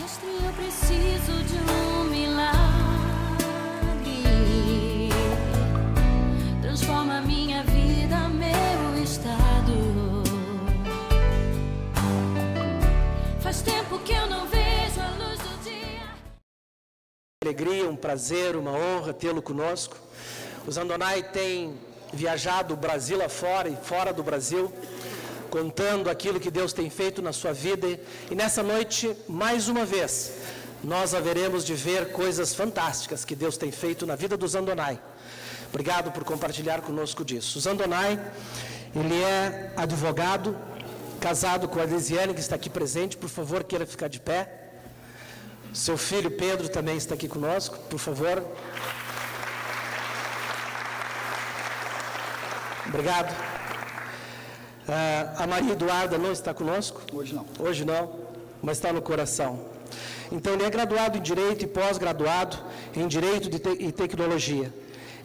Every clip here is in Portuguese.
Mestre, eu preciso de um milagre. Transforma minha vida, meu estado. Faz tempo que eu não vejo a luz do dia. Alegria, um prazer, uma honra tê-lo conosco. O Zandonai tem viajado o Brasil afora e fora do Brasil, contando aquilo que Deus tem feito na sua vida. E nessa noite, mais uma vez, nós haveremos de ver coisas fantásticas que Deus tem feito na vida do Zandonai. Obrigado por compartilhar conosco disso. O Zandonai, ele é advogado, casado com a Lisiane, que está aqui presente. Por favor, queira ficar de pé. Seu filho Pedro também está aqui conosco, por favor. Obrigado. A Maria Eduarda não está conosco? Hoje não. Hoje não, mas está no coração. Então, ele é graduado em Direito e pós-graduado em Direito e Tecnologia.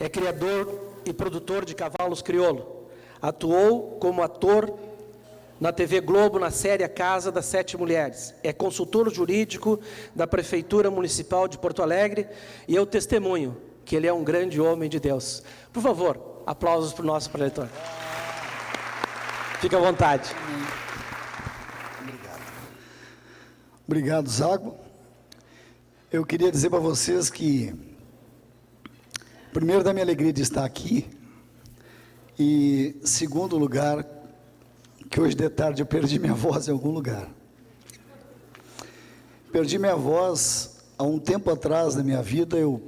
É criador e produtor de cavalos crioulo. Atuou como ator na TV Globo, na série A Casa das Sete Mulheres. É consultor jurídico da Prefeitura Municipal de Porto Alegre e eu testemunho que ele é um grande homem de Deus. Por favor, aplausos para o nosso preletor. Fique à vontade. Obrigado. Obrigado, Zago. Eu queria dizer para vocês que, primeiro, da minha alegria de estar aqui, e, segundo lugar, que hoje de tarde eu perdi minha voz em algum lugar. Perdi minha voz há um tempo atrás da minha vida. Eu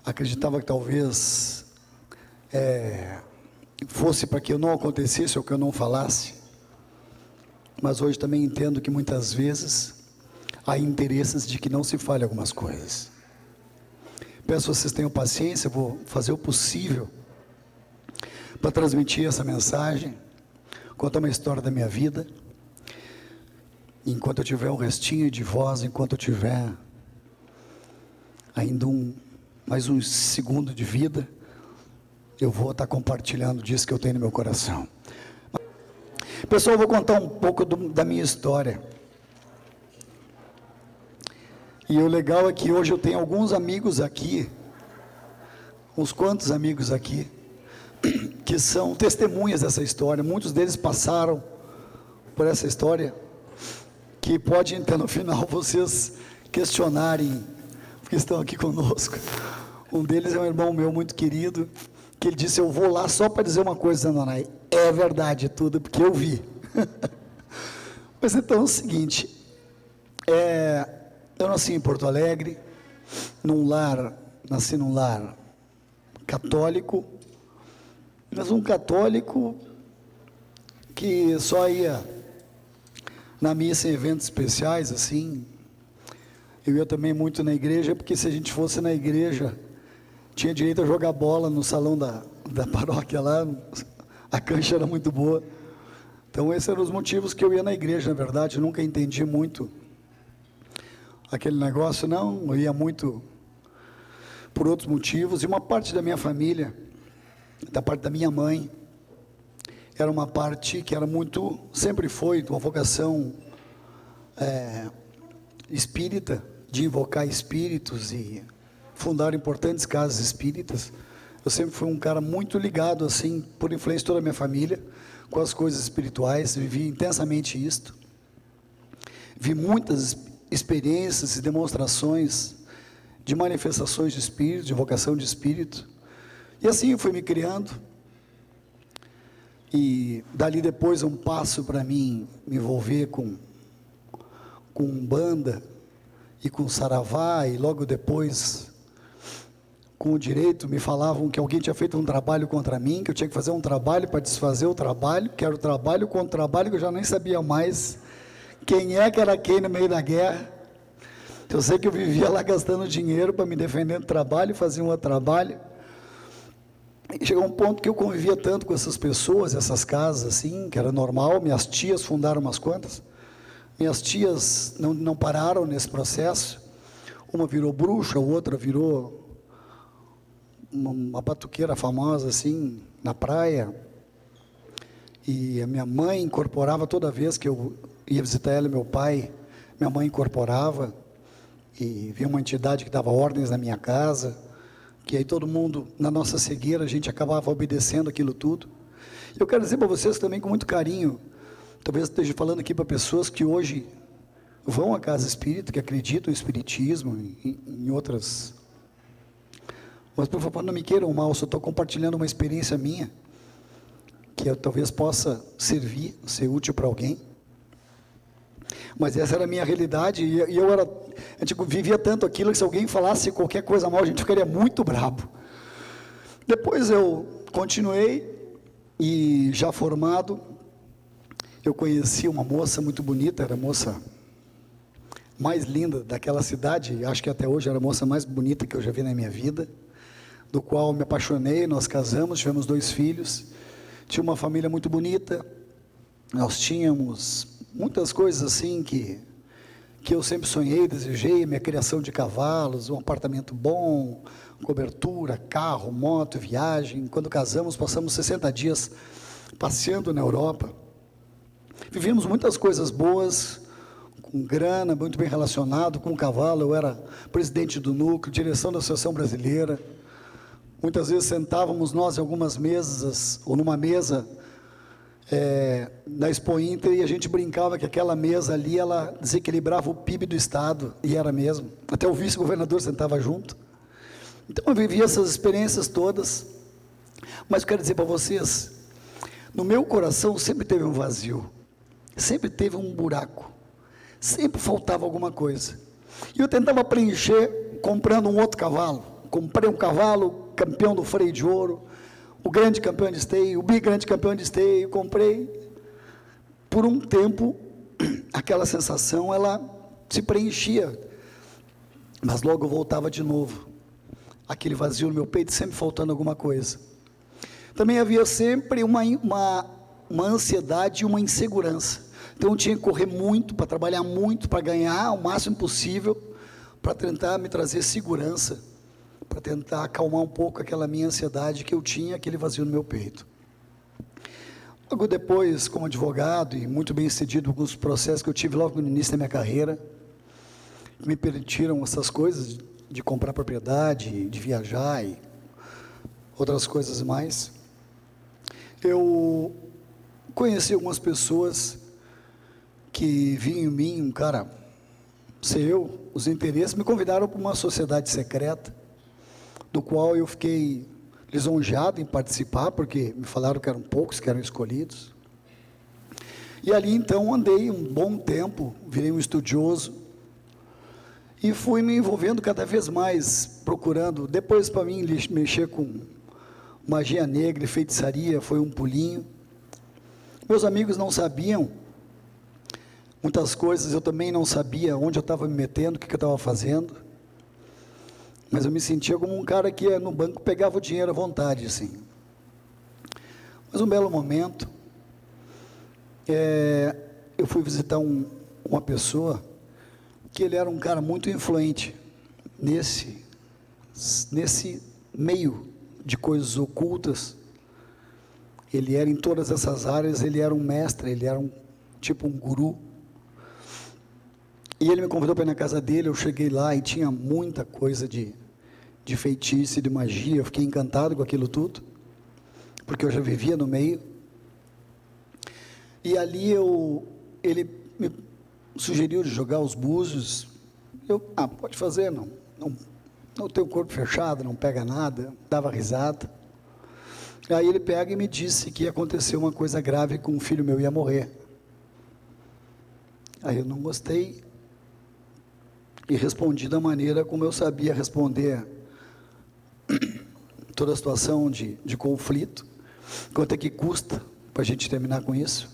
acreditava que talvez fosse para que eu não acontecesse ou que eu não falasse, mas hoje também entendo que muitas vezes há interesses de que não se fale algumas coisas. Peço que vocês tenham paciência, vou fazer o possível para transmitir essa mensagem, contar uma história da minha vida, enquanto eu tiver um restinho de voz, enquanto eu tiver ainda mais um segundo de vida, eu vou estar compartilhando disso que eu tenho no meu coração. Pessoal, eu vou contar um pouco da minha história. E o legal é que hoje eu tenho alguns amigos aqui, uns quantos amigos aqui, que são testemunhas dessa história. Muitos deles passaram por essa história, que pode, então, no final, vocês questionarem, porque estão aqui conosco. Um deles é um irmão meu muito querido, que ele disse: eu vou lá só para dizer uma coisa, Zandonai. É verdade tudo, porque eu vi. Mas então é o seguinte, eu nasci em Porto Alegre, nasci num lar católico, mas um católico que só ia na missa em eventos especiais, assim. Eu ia também muito na igreja, porque se a gente fosse na igreja, tinha direito a jogar bola no salão da paróquia lá, a cancha era muito boa. Então esses eram os motivos que eu ia na igreja, na verdade. Eu nunca entendi muito aquele negócio, não. Eu ia muito por outros motivos. E uma parte da minha família, da parte da minha mãe, era uma parte que era muito, sempre foi, uma vocação espírita, de invocar espíritos e fundar importantes casas espíritas. Eu sempre fui um cara muito ligado, assim, por influência de toda a minha família, com as coisas espirituais. Vivi intensamente isto. Vi muitas experiências e demonstrações de manifestações de espírito, de vocação de espírito. E assim eu fui me criando. E dali depois um passo para mim me envolver com Umbanda e com Saravá, e logo depois com o direito. Me falavam que alguém tinha feito um trabalho contra mim, que eu tinha que fazer um trabalho para desfazer o trabalho, que era o trabalho contra o trabalho, que eu já nem sabia mais quem é que era quem no meio da guerra. Eu sei que eu vivia lá gastando dinheiro para me defender do trabalho, fazia um outro trabalho. E chegou um ponto que eu convivia tanto com essas pessoas, essas casas assim, que era normal. Minhas tias fundaram umas quantas. Minhas tias não pararam nesse processo. Uma virou bruxa, a outra virou uma batuqueira famosa assim, na praia. E a minha mãe incorporava toda vez que eu ia visitar ela e meu pai, minha mãe incorporava, e vinha uma entidade que dava ordens na minha casa, que aí todo mundo, na nossa cegueira, a gente acabava obedecendo aquilo tudo. Eu quero dizer para vocês também com muito carinho, talvez esteja falando aqui para pessoas que hoje vão à casa espírita, que acreditam em espiritismo, em outras. Mas, por favor, não me queiram mal, só estou compartilhando uma experiência minha, que eu talvez possa servir, ser útil para alguém. Mas essa era a minha realidade, e a gente vivia tanto aquilo, que se alguém falasse qualquer coisa mal, a gente ficaria muito bravo. Depois eu continuei, e já formado, eu conheci uma moça muito bonita, era a moça mais linda daquela cidade, acho que até hoje era a moça mais bonita que eu já vi na minha vida, do qual me apaixonei, nós casamos, tivemos 2 filhos, tinha uma família muito bonita, nós tínhamos muitas coisas assim que eu sempre sonhei, desejei, minha criação de cavalos, um apartamento bom, cobertura, carro, moto, viagem. Quando casamos, passamos 60 dias passeando na Europa. Vivemos muitas coisas boas, com grana, muito bem relacionado, com cavalo. Eu era presidente do núcleo, direção da Associação Brasileira. Muitas vezes sentávamos nós em algumas mesas, ou numa mesa, na Expo Inter, e a gente brincava que aquela mesa ali, ela desequilibrava o PIB do Estado, e era mesmo. Até o vice-governador sentava junto. Então eu vivi essas experiências todas, mas eu quero dizer para vocês, no meu coração sempre teve um vazio, sempre teve um buraco, sempre faltava alguma coisa, e eu tentava preencher comprando um outro cavalo. Comprei um cavalo, campeão do freio de ouro, o grande campeão de esteio, o bigrande campeão de esteio, comprei. Por um tempo, aquela sensação, ela se preenchia, mas logo eu voltava de novo, aquele vazio no meu peito, sempre faltando alguma coisa. Também havia sempre uma ansiedade e uma insegurança, então eu tinha que correr muito, para trabalhar muito, para ganhar o máximo possível, para tentar me trazer segurança, para tentar acalmar um pouco aquela minha ansiedade que eu tinha, aquele vazio no meu peito. Logo depois, como advogado e muito bem sucedido, alguns processos que eu tive logo no início da minha carreira, que me permitiram essas coisas de comprar propriedade, de viajar e outras coisas mais, eu conheci algumas pessoas que viam em mim um cara, sei eu, os interesses, me convidaram para uma sociedade secreta, do qual eu fiquei lisonjeado em participar, porque me falaram que eram poucos que eram escolhidos. E ali então andei um bom tempo, virei um estudioso, e fui me envolvendo cada vez mais, procurando. Depois, para mim, mexer com magia negra e feitiçaria foi um pulinho. Meus amigos não sabiam muitas coisas, eu também não sabia onde eu estava me metendo, o que eu estava fazendo. Mas eu me sentia como um cara que ia no banco, pegava o dinheiro à vontade, assim. Mas um belo momento, eu fui visitar uma pessoa, que ele era um cara muito influente, nesse meio de coisas ocultas. Ele era em todas essas áreas, ele era um mestre, ele era tipo um guru. E ele me convidou para ir na casa dele, eu cheguei lá e tinha muita coisa de feitiço, de magia, eu fiquei encantado com aquilo tudo, porque eu já vivia no meio. E ali ele me sugeriu de jogar os búzios. Pode fazer, não tem o corpo fechado, não pega nada, dava risada. Aí ele pega e me disse que ia acontecer uma coisa grave, com um filho meu ia morrer. Aí eu não gostei, e respondi da maneira como eu sabia responder toda a situação de conflito, quanto é que custa para a gente terminar com isso.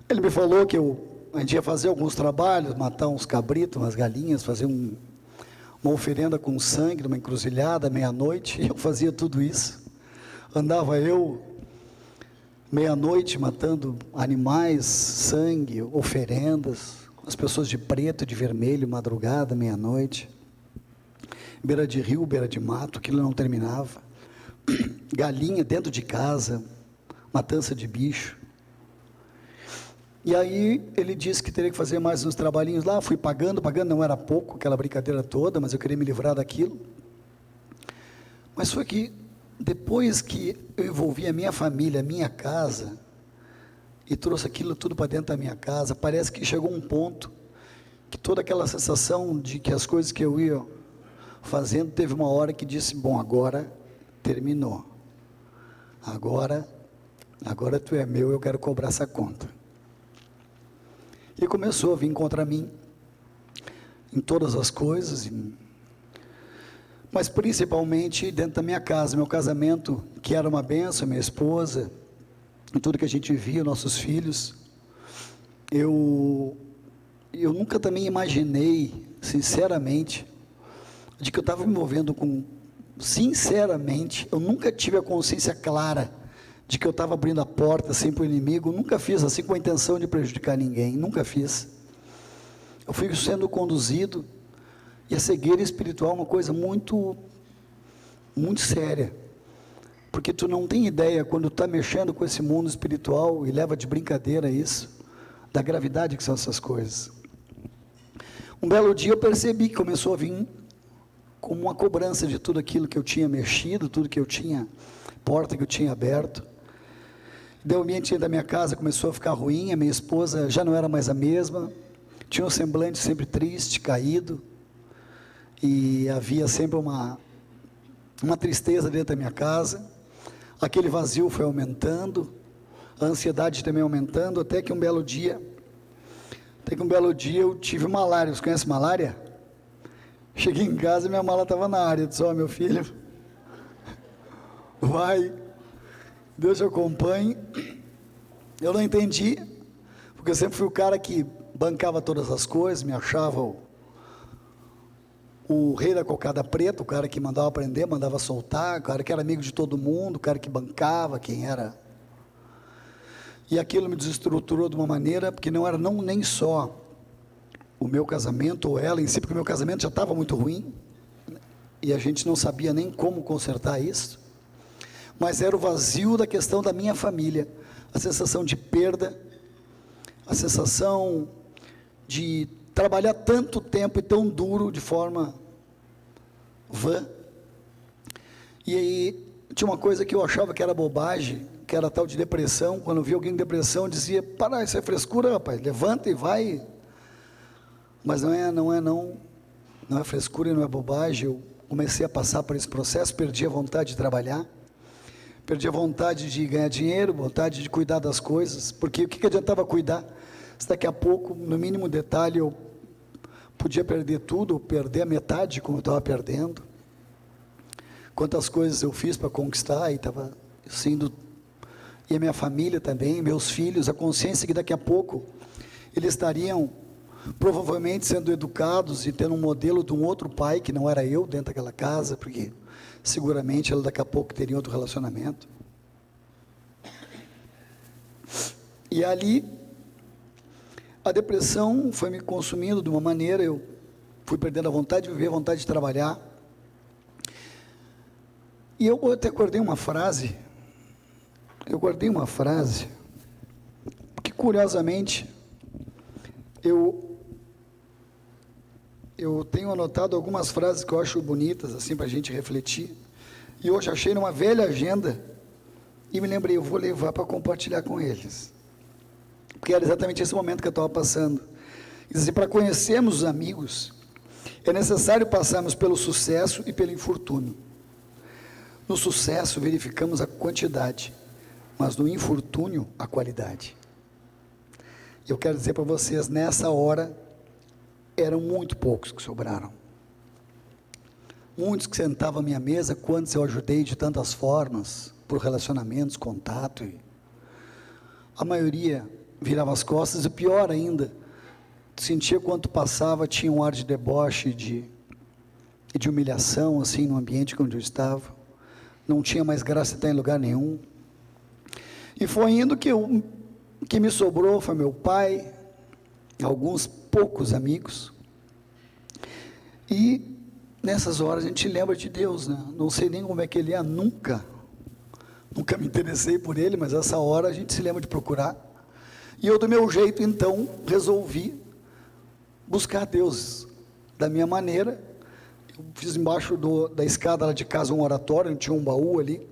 Ele me falou que a gente ia fazer alguns trabalhos, matar uns cabritos, umas galinhas, fazer uma oferenda com sangue, numa encruzilhada, meia-noite, e eu fazia tudo isso. Andava eu, meia-noite, matando animais, sangue, oferendas, as pessoas de preto, de vermelho, madrugada, meia-noite, beira de rio, beira de mato, aquilo não terminava, galinha dentro de casa, matança de bicho. E aí ele disse que teria que fazer mais uns trabalhinhos lá, fui pagando, não era pouco, aquela brincadeira toda, mas eu queria me livrar daquilo. Mas foi que, depois que eu envolvi a minha família, a minha casa, e trouxe aquilo tudo para dentro da minha casa, parece que chegou um ponto, que toda aquela sensação de que as coisas que eu ia fazendo, teve uma hora que disse, bom, agora terminou, agora tu é meu, eu quero cobrar essa conta. E começou a vir contra mim, em todas as coisas, mas principalmente dentro da minha casa, meu casamento, que era uma bênção, minha esposa, em tudo que a gente via, nossos filhos, eu nunca também imaginei, sinceramente, de que eu estava me envolvendo com, sinceramente, eu nunca tive a consciência clara de que eu estava abrindo a porta assim para o inimigo, nunca fiz assim com a intenção de prejudicar ninguém, nunca fiz. Eu fui sendo conduzido, e a cegueira espiritual é uma coisa muito, muito séria, porque tu não tem ideia, quando tu está mexendo com esse mundo espiritual, e leva de brincadeira isso, da gravidade que são essas coisas. Um belo dia eu percebi que começou a vir como uma cobrança de tudo aquilo que eu tinha mexido, tudo que eu tinha, porta que eu tinha aberto. Daí o ambiente da minha casa começou a ficar ruim, a minha esposa já não era mais a mesma, tinha um semblante sempre triste, caído, e havia sempre uma tristeza dentro da minha casa, aquele vazio foi aumentando, a ansiedade também aumentando, até que um belo dia eu tive malária. Vocês conhecem malária? Cheguei em casa e minha mala estava na área. Eu disse, meu filho, vai, Deus te acompanhe. Eu não entendi, porque eu sempre fui o cara que bancava todas as coisas, me achava o rei da cocada preta, o cara que mandava prender, mandava soltar, o cara que era amigo de todo mundo, o cara que bancava, quem era. E aquilo me desestruturou de uma maneira, porque não era nem só o meu casamento, ou ela em si, porque o meu casamento já estava muito ruim, e a gente não sabia nem como consertar isso, mas era o vazio da questão da minha família, a sensação de perda, a sensação de trabalhar tanto tempo e tão duro, de forma vã. E aí, tinha uma coisa que eu achava que era bobagem, que era tal de depressão. Quando eu via alguém em depressão, eu dizia, para, isso é frescura, rapaz, levanta e vai. Mas não é frescura e não é bobagem. Eu comecei a passar por esse processo, perdi a vontade de trabalhar, perdi a vontade de ganhar dinheiro, vontade de cuidar das coisas, porque o que adiantava cuidar, se daqui a pouco, no mínimo detalhe, eu podia perder tudo, ou perder a metade, como eu estava perdendo. Quantas coisas eu fiz para conquistar, e estava sendo, e a minha família também, meus filhos, a consciência que daqui a pouco, eles estariam, provavelmente sendo educados, e tendo um modelo de um outro pai, que não era eu, dentro daquela casa, porque seguramente ela daqui a pouco teria outro relacionamento. E ali, a depressão foi me consumindo de uma maneira, eu fui perdendo a vontade de viver, a vontade de trabalhar. E eu até guardei uma frase, porque curiosamente, eu tenho anotado algumas frases que eu acho bonitas, assim, para a gente refletir, e hoje achei numa velha agenda, e me lembrei, eu vou levar para compartilhar com eles, porque era exatamente esse momento que eu estava passando. Diz assim, para conhecermos os amigos, é necessário passarmos pelo sucesso e pelo infortúnio. No sucesso verificamos a quantidade, mas no infortúnio a qualidade. Eu quero dizer para vocês, nessa hora, eram muito poucos que sobraram. Muitos que sentavam à minha mesa, quantos eu ajudei de tantas formas, por relacionamentos, contato, e a maioria virava as costas, e pior ainda, sentia quanto passava, tinha um ar de deboche, de humilhação, assim, no ambiente onde eu estava, não tinha mais graça de estar em lugar nenhum, e foi indo que que me sobrou foi meu pai, alguns poucos amigos, e nessas horas a gente lembra de Deus, né? Não sei nem como é que ele é, nunca me interessei por ele, mas essa hora a gente se lembra de procurar, E eu, do meu jeito, então, resolvi buscar Deus da minha maneira. Eu fiz embaixo da escada lá de casa um oratório, tinha um baú ali.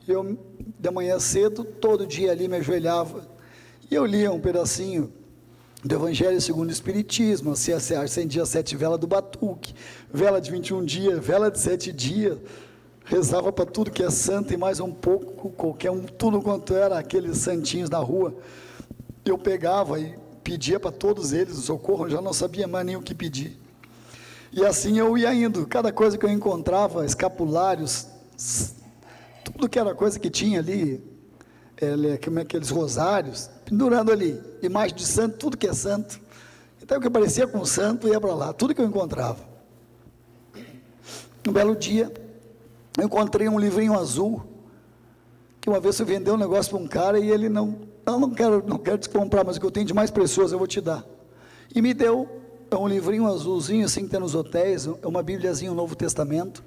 E eu, de manhã cedo, todo dia ali me ajoelhava. E eu lia um pedacinho do Evangelho segundo o Espiritismo, acendia 7 velas do batuque, vela de 21 dias, vela de 7 dias. Rezava para tudo que é santo e mais um pouco, qualquer um, tudo quanto era aqueles santinhos da rua. Eu pegava e pedia para todos eles o socorro, eu já não sabia mais nem o que pedir. E assim eu ia indo, cada coisa que eu encontrava, escapulários, tudo que era coisa que tinha ali, como é aqueles rosários, pendurando ali, imagem de santo, tudo que é santo. Então o que parecia com santo ia para lá, tudo que eu encontrava. Um belo dia, eu encontrei um livrinho azul, que uma vez eu vendeu um negócio para um cara e ele não quero te comprar, mas o que eu tenho de mais precioso eu vou te dar. E me deu um livrinho azulzinho, assim que tem nos hotéis, uma bíbliazinha, um Novo Testamento.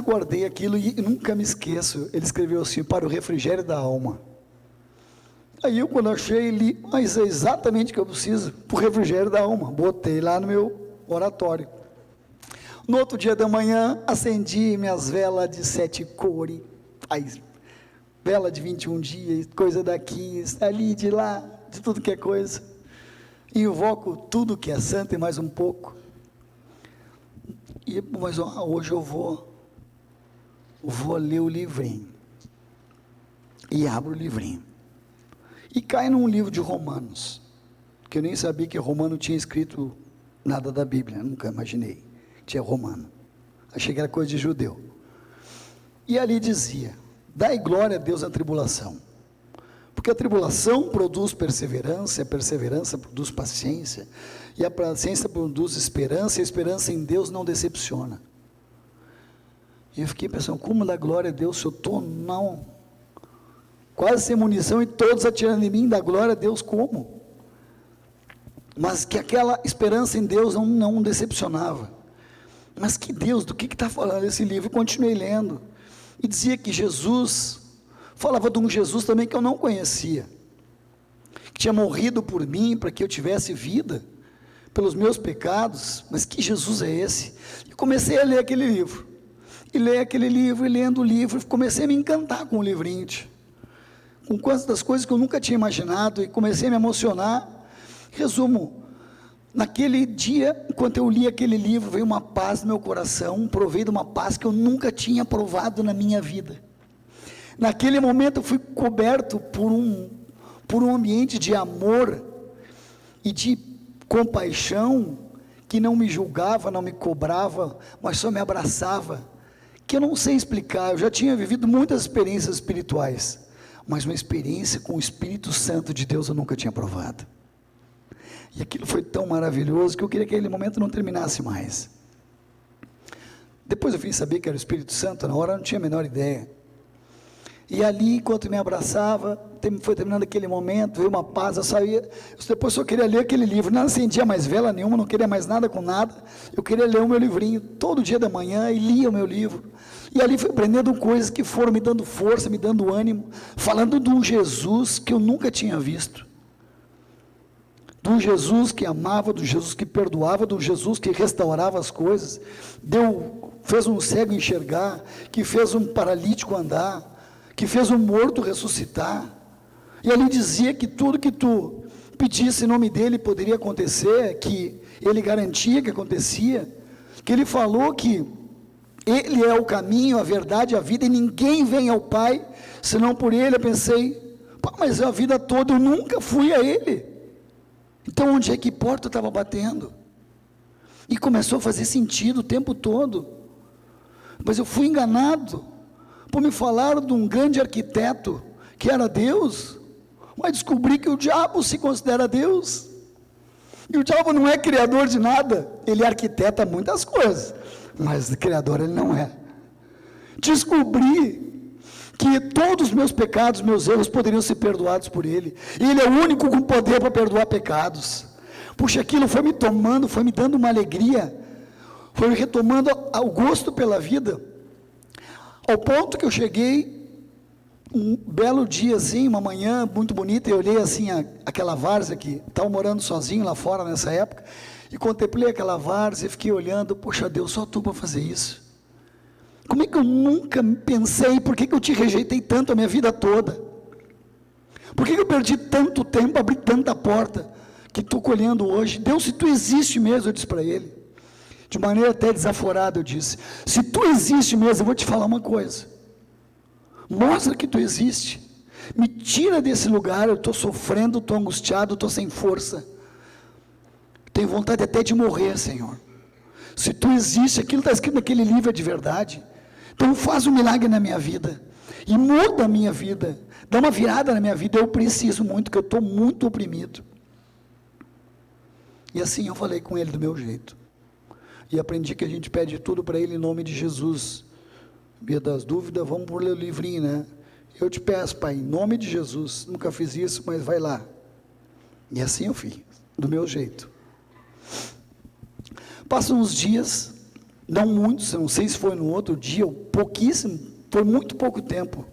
Guardei aquilo e nunca me esqueço. Ele escreveu assim, para o refrigério da alma. Aí eu, quando achei, li, mas é exatamente o que eu preciso, para o refrigério da alma. Botei lá no meu oratório. No outro dia da manhã, acendi minhas velas de 7 cores, vela de 21 dias, coisa daqui, ali, de lá, de tudo que é coisa. Invoco tudo que é santo e mais um pouco. Mas hoje eu vou ler o livrinho. E abro o livrinho. E cai num livro de Romanos, que eu nem sabia que Romano tinha escrito nada da Bíblia, nunca imaginei que tinha Romano. Achei que era coisa de judeu. E ali dizia, dai glória a Deus na tribulação, porque a tribulação produz perseverança, a perseverança produz paciência, e a paciência produz esperança, e a esperança em Deus não decepciona. E eu fiquei pensando, como dar glória a Deus se eu estou, quase sem munição e todos atirando em mim, dar glória a Deus como? Mas que aquela esperança em Deus não decepcionava. Mas que Deus, do que está falando esse livro? E continuei lendo, e dizia que Jesus, falava de um Jesus também que eu não conhecia, que tinha morrido por mim, para que eu tivesse vida, pelos meus pecados. Mas que Jesus é esse? E comecei a ler aquele livro, e ler aquele livro, e lendo o livro, comecei a me encantar com o livrinho, com quantas coisas que eu nunca tinha imaginado, e comecei a me emocionar. Resumo, naquele dia, enquanto eu li aquele livro, veio uma paz no meu coração, provei de uma paz que eu nunca tinha provado na minha vida. Naquele momento eu fui coberto por um ambiente de amor e de compaixão, que não me julgava, não me cobrava, mas só me abraçava, que eu não sei explicar. Eu já tinha vivido muitas experiências espirituais, mas uma experiência com o Espírito Santo de Deus eu nunca tinha provado. E aquilo foi tão maravilhoso que eu queria que aquele momento não terminasse mais. Depois eu vim saber que era o Espírito Santo, na hora eu não tinha a menor ideia. E ali, enquanto me abraçava, foi terminando aquele momento, veio uma paz, eu saía, depois só queria ler aquele livro, não acendia mais vela nenhuma, não queria mais nada com nada, eu queria ler o meu livrinho, todo dia da manhã, e lia o meu livro, e ali fui aprendendo coisas que foram me dando força, me dando ânimo, falando de um Jesus que eu nunca tinha visto, de um Jesus que amava, de um Jesus que perdoava, de um Jesus que restaurava as coisas, fez um cego enxergar, que fez um paralítico andar, que fez um morto ressuscitar, e ali dizia que tudo que tu pedisse em nome dele poderia acontecer, que ele garantia que acontecia, que ele falou que ele é o caminho, a verdade, a vida, e ninguém vem ao Pai, senão por ele. Eu pensei, mas a vida toda eu nunca fui a ele, então onde é que porta eu estava batendo? E começou a fazer sentido o tempo todo, mas eu fui enganado, por me falar de um grande arquiteto, que era Deus, mas descobri que o diabo se considera Deus, e o diabo não é criador de nada, ele arquiteta muitas coisas, mas criador ele não é. Descobri que todos os meus pecados, meus erros poderiam ser perdoados por ele, e ele é o único com poder para perdoar pecados. Puxa, aquilo foi me tomando, foi me dando uma alegria, foi me retomando o gosto pela vida, ao ponto que eu cheguei Um belo dia, assim, uma manhã muito bonita, eu olhei assim aquela várzea que estava morando sozinho lá fora nessa época, e contemplei aquela várzea e fiquei olhando, poxa Deus, só tu para fazer isso. Como é que eu nunca pensei, por que eu te rejeitei tanto a minha vida toda? Por que eu perdi tanto tempo, abri tanta porta, que estou colhendo hoje? Deus, se tu existe mesmo, eu disse para ele, de maneira até desaforada, eu disse, se tu existe mesmo, eu vou te falar uma coisa, mostra que tu existe, me tira desse lugar, eu estou sofrendo, estou angustiado, estou sem força, tenho vontade até de morrer, Senhor. Se tu existe, aquilo está escrito naquele livro é de verdade, então faz um milagre na minha vida, e muda a minha vida, dá uma virada na minha vida, eu preciso muito, que eu estou muito oprimido. E assim eu falei com ele do meu jeito, e aprendi que a gente pede tudo para ele em nome de Jesus. Via das dúvidas, vamos por ler o livrinho, né? Eu te peço, Pai, em nome de Jesus, nunca fiz isso, mas vai lá. E assim eu fiz, do meu jeito. Passam uns dias, não muitos, não sei se foi no outro dia, ou pouquíssimo, foi muito pouco tempo.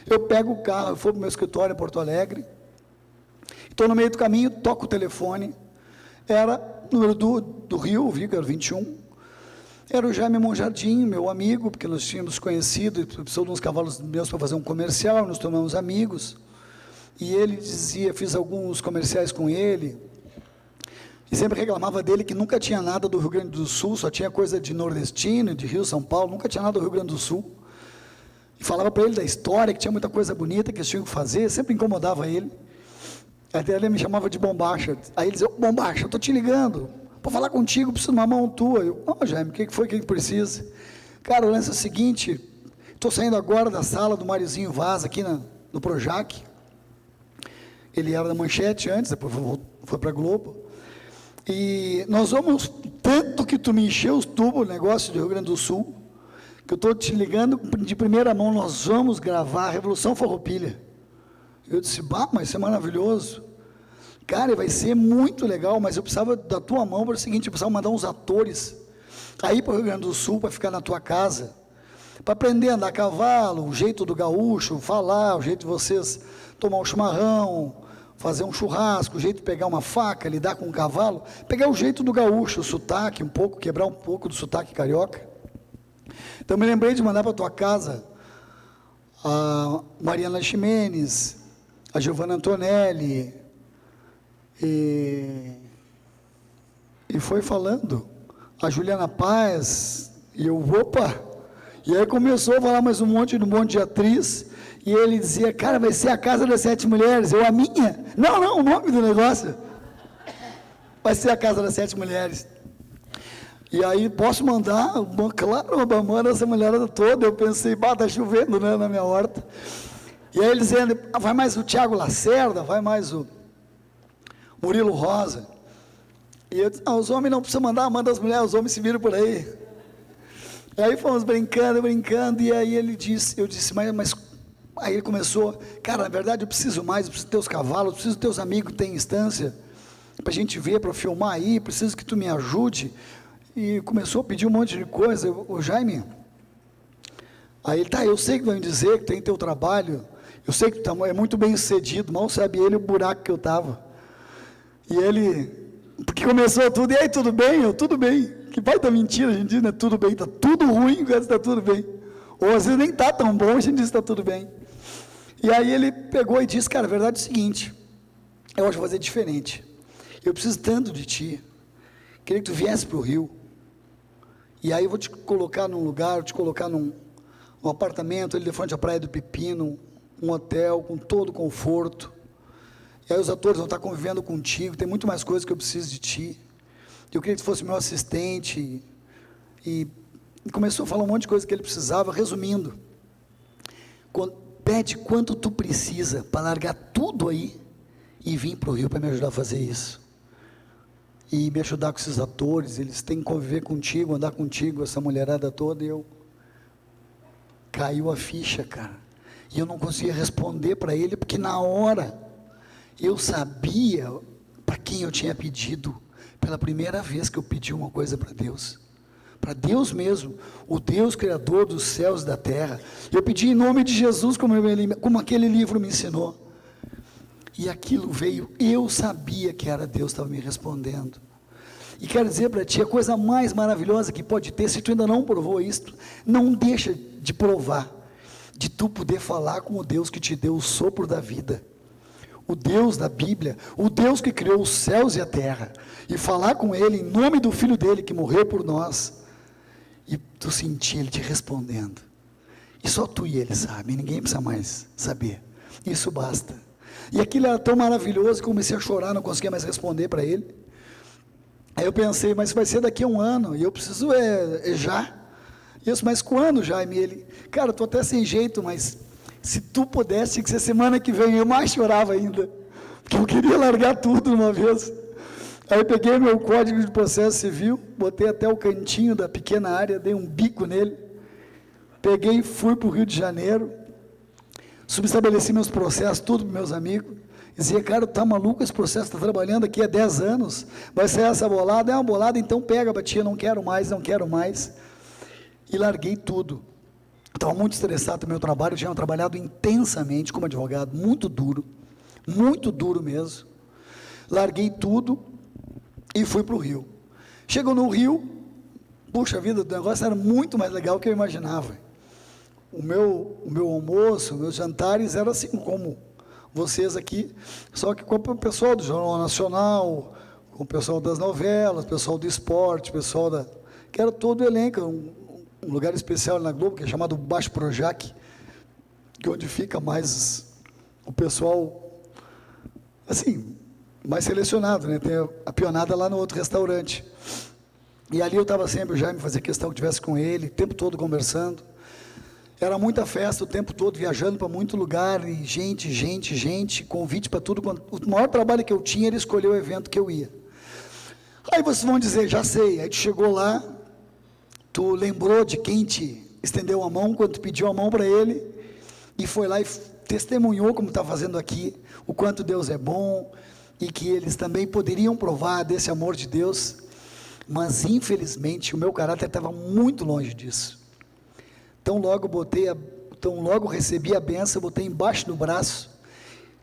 Eu pego o carro, eu vou para o meu escritório em Porto Alegre, estou no meio do caminho, toco o telefone, era número do Rio, Vícar 21, era o Jaime Monjardim, meu amigo, porque nós tínhamos conhecido, ele precisou de uns cavalos meus para fazer um comercial, nos tornamos amigos, e ele dizia, fiz alguns comerciais com ele, e sempre reclamava dele que nunca tinha nada do Rio Grande do Sul, só tinha coisa de nordestino, de Rio, São Paulo, nunca tinha nada do Rio Grande do Sul, e falava para ele da história, que tinha muita coisa bonita que eles tinham que fazer, sempre incomodava ele, até ele me chamava de Bombacha, aí ele dizia, Bombacha, eu estou te ligando, para falar contigo, preciso de uma mão tua. Eu, não, Jaime, o que foi que precisa? Cara, o lance é o seguinte, estou saindo agora da sala do Mariozinho Vaz, aqui no Projac, ele era da Manchete antes, depois foi para a Globo, e nós vamos, tanto que tu me encheu os tubos, o negócio do Rio Grande do Sul, que eu estou te ligando de primeira mão, nós vamos gravar a Revolução Farroupilha. Eu disse, bah, mas isso é maravilhoso. Cara, vai ser muito legal, mas eu precisava da tua mão para o seguinte, eu precisava mandar uns atores aí para o Rio Grande do Sul, para ficar na tua casa, para aprender a andar a cavalo, o jeito do gaúcho, falar, o jeito de vocês tomar um chimarrão, fazer um churrasco, o jeito de pegar uma faca, lidar com um cavalo, pegar o jeito do gaúcho, o sotaque um pouco, quebrar um pouco do sotaque carioca. Então me lembrei de mandar para a tua casa a Mariana Ximenes, a Giovanna Antonelli, e foi falando, a Juliana Paz, e eu, opa, e aí começou a falar mais um monte de atriz, e ele dizia, cara, vai ser a Casa das 7 Mulheres, eu, a minha? Não, o nome do negócio, vai ser a Casa das 7 Mulheres, e aí posso mandar, claro, manda essa mulherada toda, eu pensei, tá chovendo, né, na minha horta, e aí ele dizendo, vai mais o Tiago Lacerda, vai mais o Murilo Rosa, e eu disse, os homens não precisam mandar, manda as mulheres, os homens se viram por aí. Aí fomos brincando, e aí ele disse, eu disse, mas aí ele começou, cara, na verdade eu preciso mais, eu preciso dos teus cavalos, eu preciso dos teus amigos que tem instância, para a gente ver, para filmar aí, preciso que tu me ajude, e começou a pedir um monte de coisa, o Jaime, aí ele, eu sei que vai me dizer que tem teu trabalho, eu sei que tu é muito bem sucedido, mal sabe ele o buraco que eu estava. E ele, porque começou tudo, e aí, tudo bem? Eu, tudo bem. Que vai da mentira, a gente diz, né? Tudo bem, está tudo ruim, mas está tudo bem. Ou às vezes nem está tão bom, a gente diz, está tudo bem. E aí ele pegou e disse, cara, a verdade é o seguinte, eu acho que vou fazer diferente. Eu preciso tanto de ti, queria que tu viesse para o Rio. E aí eu vou te colocar num lugar, vou te colocar num apartamento, ali de frente à Praia do Pepino, um hotel com todo conforto. E aí os atores vão estar convivendo contigo, tem muito mais coisas que eu preciso de ti. Eu queria que tu fosse meu assistente. E começou a falar um monte de coisa que ele precisava, resumindo. Pede quanto tu precisa para largar tudo aí e vir para o Rio para me ajudar a fazer isso. E me ajudar com esses atores, eles têm que conviver contigo, andar contigo, essa mulherada toda. E eu... Caiu a ficha, cara. E eu não conseguia responder para ele, porque na hora... Eu sabia para quem eu tinha pedido, pela primeira vez que eu pedi uma coisa para Deus, para Deus mesmo, o Deus criador dos céus e da terra. Eu pedi em nome de Jesus, como aquele livro me ensinou. E aquilo veio, eu sabia que era Deus que estava me respondendo. E quero dizer para ti, a coisa mais maravilhosa que pode ter, se tu ainda não provou isto, não deixa de provar, de tu poder falar com o Deus que te deu o sopro da vida, o Deus da Bíblia, o Deus que criou os céus e a terra, e falar com Ele em nome do Filho dEle que morreu por nós, e tu sentir Ele te respondendo, e só tu e Ele sabem, ninguém precisa mais saber, isso basta. E aquilo era tão maravilhoso que comecei a chorar, não conseguia mais responder para Ele. Aí eu pensei, mas vai ser daqui a um ano, e eu preciso já. Isso, mas quando, Jaime? Ele, cara, estou até sem jeito, mas se tu pudesse, tinha que ser semana que vem. Eu mais chorava ainda, porque eu queria largar tudo de uma vez. Aí eu peguei meu código de processo civil, botei até o cantinho da pequena área, dei um bico nele, peguei e fui para o Rio de Janeiro, subestabeleci meus processos, tudo para meus amigos. Dizia, cara, tá maluco, esse processo está trabalhando aqui há 10 anos, vai ser essa bolada? É uma bolada, então pega, batia, não quero mais. E larguei tudo. Estava muito estressado do meu trabalho, eu tinha trabalhado intensamente como advogado, muito duro mesmo. Larguei tudo e fui para o Rio. Chegou no Rio, puxa vida, o negócio era muito mais legal do que eu imaginava. O meu almoço, meus jantares eram assim como vocês aqui, só que com o pessoal do Jornal Nacional, com o pessoal das novelas, pessoal do esporte, pessoal que era todo o elenco, um lugar especial na Globo, que é chamado Baixo Projac, que é onde fica mais o pessoal, assim, mais selecionado, né? Tem a pionada lá no outro restaurante. E ali eu estava sempre, o Jaime fazia questão que estivesse com ele, o tempo todo conversando. Era muita festa o tempo todo, viajando para muito lugar, e gente, convite para tudo. O maior trabalho que eu tinha era escolher o evento que eu ia. Aí vocês vão dizer, já sei, aí tu chegou lá, tu lembrou de quem te estendeu a mão, quando tu pediu a mão para ele, e foi lá e testemunhou, como está fazendo aqui, o quanto Deus é bom, e que eles também poderiam provar desse amor de Deus, mas infelizmente o meu caráter estava muito longe disso. Então logo recebi a benção, botei embaixo do braço,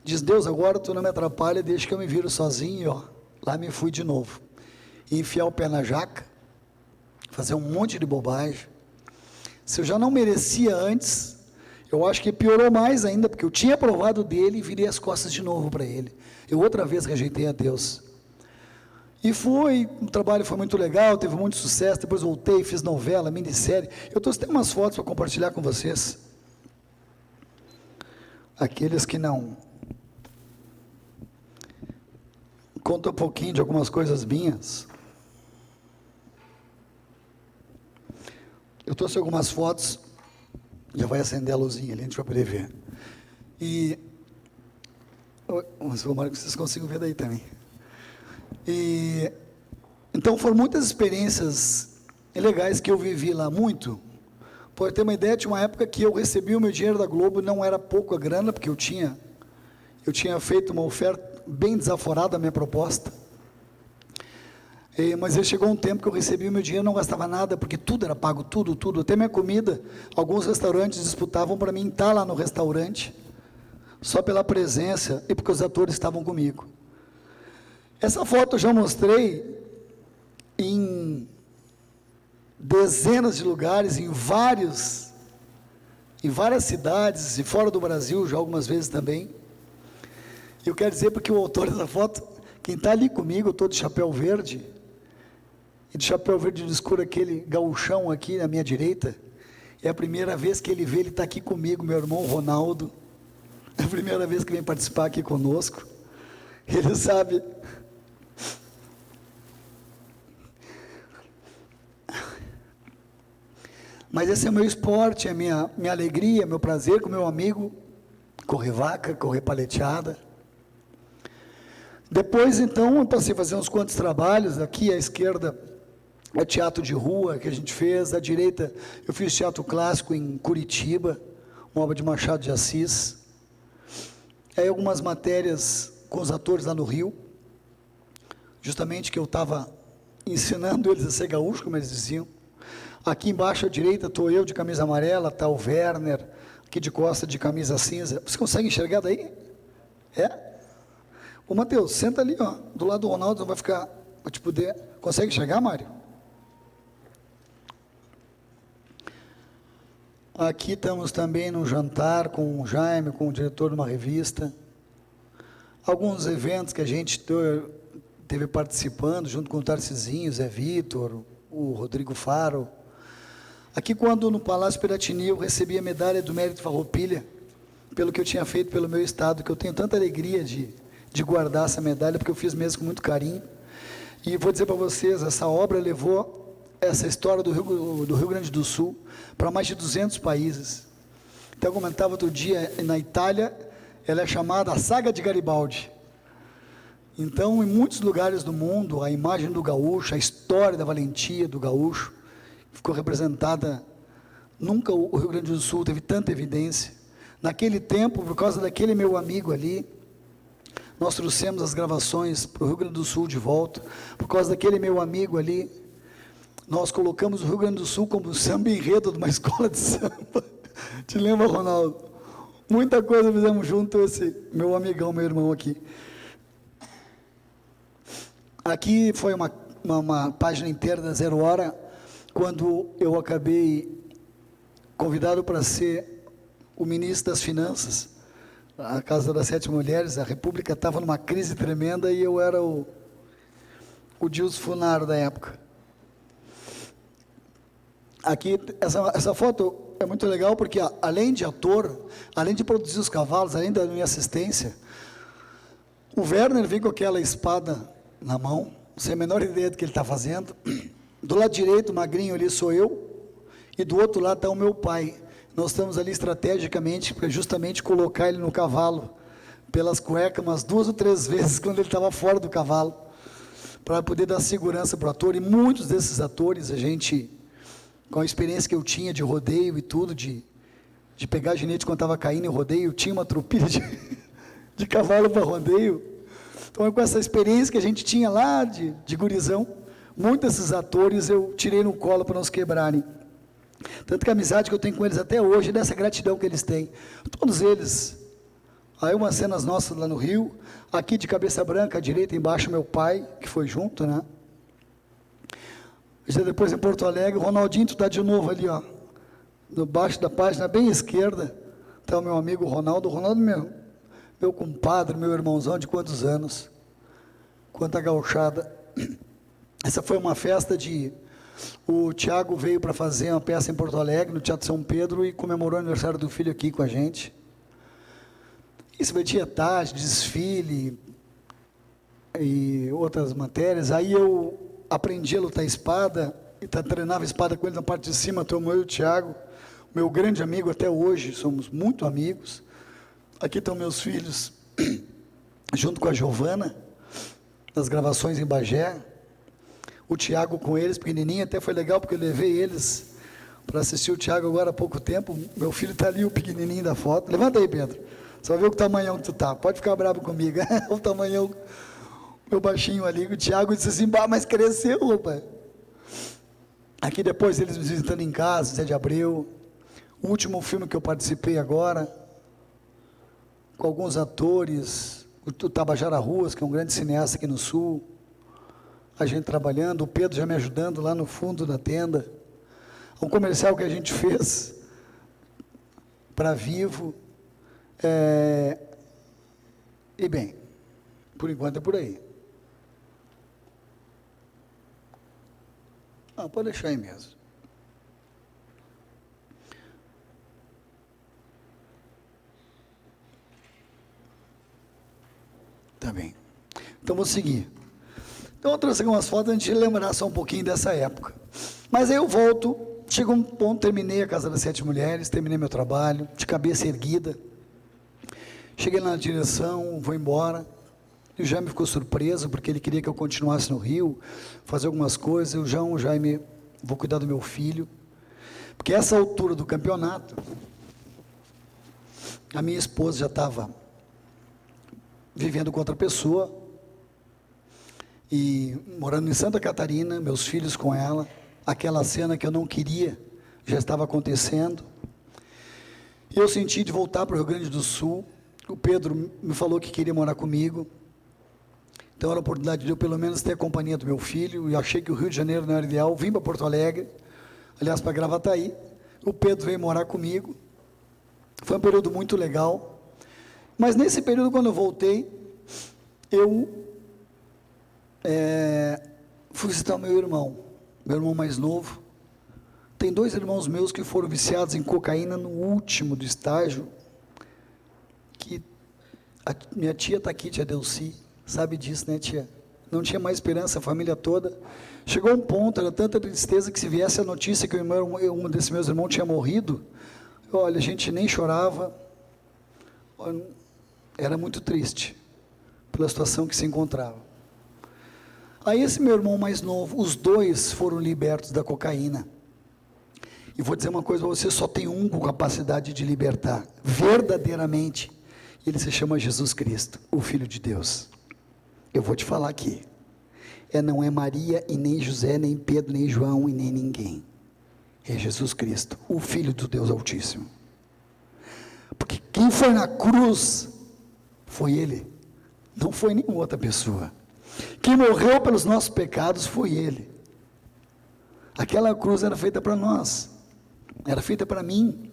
diz, Deus, agora tu não me atrapalha, deixa que eu me viro sozinho, e ó, lá me fui de novo, e enfiar o pé na jaca, fazer um monte de bobagem. Se eu já não merecia antes, eu acho que piorou mais ainda, porque eu tinha provado dele e virei as costas de novo para ele, eu outra vez rejeitei a Deus. E o trabalho foi muito legal, teve muito sucesso, depois voltei, fiz novela, minissérie. Eu trouxe até umas fotos para compartilhar com vocês. Aqueles que não. Conta um pouquinho de algumas coisas minhas. Eu trouxe algumas fotos, já vai acender a luzinha ali, a gente vai poder ver. E, mas tomara que vocês consigam ver daí também. E então foram muitas experiências legais que eu vivi lá, muito. Pode ter uma ideia, tinha uma época que eu recebi o meu dinheiro da Globo, não era pouco a grana, porque eu tinha feito uma oferta bem desaforada, a minha proposta. Mas aí chegou um tempo que eu recebi o meu dinheiro, não gastava nada, porque tudo era pago, tudo, até minha comida. Alguns restaurantes disputavam para mim estar lá no restaurante, só pela presença e porque os atores estavam comigo. Essa foto eu já mostrei em dezenas de lugares, em várias cidades e fora do Brasil, já algumas vezes também. Eu quero dizer porque o autor dessa foto, quem está ali comigo, eu estou de chapéu verde, e de chapéu verde escuro, aquele gauchão aqui na minha direita, é a primeira vez que ele está aqui comigo, meu irmão Ronaldo, é a primeira vez que vem participar aqui conosco, ele sabe. Mas esse é o meu esporte, é minha alegria, meu prazer com meu amigo, correr vaca, correr paleteada. Depois, então, eu passei a fazer uns quantos trabalhos. Aqui à esquerda é teatro de rua que a gente fez, à direita eu fiz teatro clássico em Curitiba, uma obra de Machado de Assis. Aí algumas matérias com os atores lá no Rio, justamente que eu estava ensinando eles a ser gaúcho, como eles diziam. Aqui embaixo à direita estou eu de camisa amarela, está o Werner, aqui de costa de camisa cinza. Você consegue enxergar daí? É? Ô Matheus, senta ali, ó, do lado do Ronaldo, vai ficar, para te poder... Consegue enxergar, Mário? Aqui estamos também num jantar com o Jaime, com o diretor de uma revista. Alguns eventos que a gente teve participando, junto com o Tarcisinho, Zé Vitor, o Rodrigo Faro. Aqui, quando no Palácio Piratini eu recebi a medalha do Mérito Farroupilha, pelo que eu tinha feito pelo meu estado, que eu tenho tanta alegria de guardar essa medalha, porque eu fiz mesmo com muito carinho. E vou dizer para vocês, essa obra levou essa história do Rio Grande do Sul para mais de 200 países. Então, eu comentava outro dia, na Itália, ela é chamada a Saga de Garibaldi. Então, em muitos lugares do mundo, a imagem do gaúcho, a história da valentia do gaúcho, ficou representada. Nunca o Rio Grande do Sul teve tanta evidência. Naquele tempo, por causa daquele meu amigo ali, nós trouxemos as gravações para o Rio Grande do Sul de volta. Por causa daquele meu amigo ali, nós colocamos o Rio Grande do Sul como samba enredo de uma escola de samba. Te lembra, Ronaldo? Muita coisa fizemos junto, esse meu amigão, meu irmão aqui. Aqui foi uma página inteira da Zero Hora, quando eu acabei convidado para ser o ministro das Finanças, a Casa das Sete Mulheres. A República estava numa crise tremenda e eu era o Dilson Funaro da época. Aqui, essa foto é muito legal porque, além de ator, além de produzir os cavalos, além da minha assistência, o Werner vem com aquela espada na mão, não sei a menor ideia do que ele está fazendo. Do lado direito, magrinho ali, sou eu, e do outro lado está o meu pai. Nós estamos ali estrategicamente para justamente colocar ele no cavalo, pelas cuecas, umas 2 ou 3 vezes, quando ele estava fora do cavalo, para poder dar segurança para o ator. E muitos desses atores, a gente, com a experiência que eu tinha de rodeio e tudo, de pegar ginete quando estava caindo em rodeio, tinha uma tropilha de cavalo para rodeio. Então, com essa experiência que a gente tinha lá de gurizão, muitos desses atores eu tirei no colo para não se quebrarem. Tanto que a amizade que eu tenho com eles até hoje, dessa gratidão que eles têm. Todos eles. Aí umas cenas nossas lá no Rio, aqui de cabeça branca, à direita, embaixo, meu pai, que foi junto, né? Já depois em Porto Alegre, o Ronaldinho, tu está de novo ali, ó. No baixo da página, bem à esquerda, está o meu amigo Ronaldo. O Ronaldo, meu compadre, meu irmãozão de quantos anos? Quanta gauchada. Essa foi uma festa o Tiago veio para fazer uma peça em Porto Alegre, no Teatro São Pedro, e comemorou o aniversário do filho aqui com a gente. Isso vai tinha tarde, desfile e outras matérias. Aí eu aprendi a lutar espada, e treinava espada com ele na parte de cima, tomou eu e o Tiago, meu grande amigo até hoje, somos muito amigos. Aqui estão meus filhos, junto com a Giovana, nas gravações em Bagé. O Tiago com eles, pequenininho, até foi legal, porque eu levei eles para assistir o Tiago agora há pouco tempo. Meu filho está ali, o pequenininho da foto. Levanta aí, Pedro. Você vai ver o tamanhão que tu tá. Pode ficar bravo comigo. O tamanhão, meu baixinho ali. O Tiago disse assim, mas cresceu, rapaz. Aqui depois eles me visitando em casa, Zé de Abreu. O último filme que eu participei agora, com alguns atores, o Tabajara Ruas, que é um grande cineasta aqui no Sul. A gente trabalhando, o Pedro já me ajudando lá no fundo da tenda. Um comercial que a gente fez para Vivo. E bem, por enquanto é por aí. Pode deixar aí mesmo. Tá bem. Então vou seguir. Então eu trouxe algumas fotos, a gente lembrar só um pouquinho dessa época. Mas aí eu volto, chegou um ponto, terminei a Casa das Sete Mulheres, terminei meu trabalho, de cabeça erguida. Cheguei lá na direção, vou embora. E o Jaime ficou surpreso, porque ele queria que eu continuasse no Rio, fazer algumas coisas. O Jaime, vou cuidar do meu filho. Porque essa altura do campeonato, a minha esposa já estava vivendo com outra pessoa, e morando em Santa Catarina, meus filhos com ela, aquela cena que eu não queria, já estava acontecendo. Eu senti de voltar para o Rio Grande do Sul. O Pedro me falou que queria morar comigo. Então era a oportunidade de eu pelo menos ter a companhia do meu filho. E achei que o Rio de Janeiro não era ideal. Vim para Porto Alegre, aliás, para Gravataí. O Pedro veio morar comigo. Foi um período muito legal. Mas nesse período, quando eu voltei, eu fui visitar o meu irmão mais novo. Tem 2 irmãos meus que foram viciados em cocaína no último do estágio, que minha tia está aqui, tia Delci, sabe disso, né, tia? Não tinha mais esperança, a família toda. Chegou um ponto, era tanta tristeza, que se viesse a notícia que um desses meus irmãos tinha morrido, olha, a gente nem chorava, era muito triste, pela situação que se encontrava. Aí esse meu irmão mais novo, os 2 foram libertos da cocaína. E vou dizer uma coisa para você, só tem um com capacidade de libertar, verdadeiramente. Ele se chama Jesus Cristo, o Filho de Deus. Eu vou te falar aqui. Não é Maria, e nem José, nem Pedro, nem João, e nem ninguém. É Jesus Cristo, o Filho do Deus Altíssimo. Porque quem foi na cruz foi Ele, não foi nenhuma outra pessoa. Quem morreu pelos nossos pecados foi Ele. Aquela cruz era feita para nós, era feita para mim.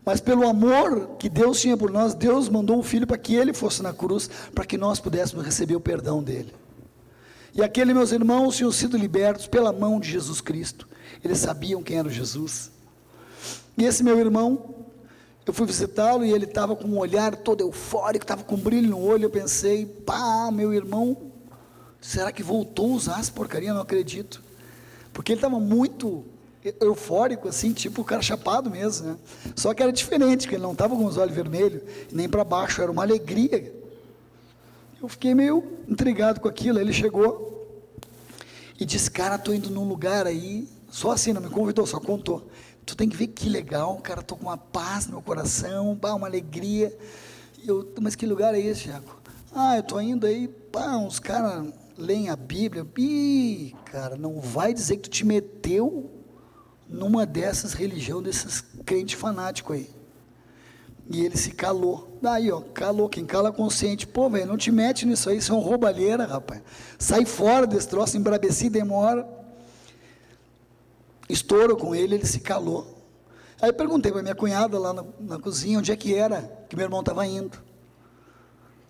Mas pelo amor que Deus tinha por nós, Deus mandou o Filho para que Ele fosse na cruz, para que nós pudéssemos receber o perdão dEle. E aqueles meus irmãos tinham sido libertos pela mão de Jesus Cristo. Eles sabiam quem era o Jesus. E esse meu irmão, eu fui visitá-lo e ele estava com um olhar todo eufórico, estava com um brilho no olho. Eu pensei, pá, meu irmão, será que voltou a usar essa porcaria? Não acredito. Porque ele estava muito eufórico, assim, tipo o cara chapado mesmo, né? Só que era diferente, porque ele não estava com os olhos vermelhos, nem para baixo, era uma alegria. Eu fiquei meio intrigado com aquilo. Aí ele chegou e disse, cara, estou indo num lugar aí, só assim, não me convidou, só contou. Tu tem que ver que legal, cara, estou com uma paz no meu coração, uma alegria. E eu, mas que lugar é esse, Tiago? Eu estou indo aí, uns caras leem a Bíblia. Ih, cara, não vai dizer que tu te meteu numa dessas religiões, desses crentes fanáticos aí. E ele se calou. Daí, calou. Quem cala consciente. Pô, velho, não te mete nisso aí, isso é um roubalheira, rapaz. Sai fora desse troço, embrabeci, demora. Estouro com ele, ele se calou. Aí perguntei para minha cunhada lá na cozinha, onde é que era, que meu irmão estava indo.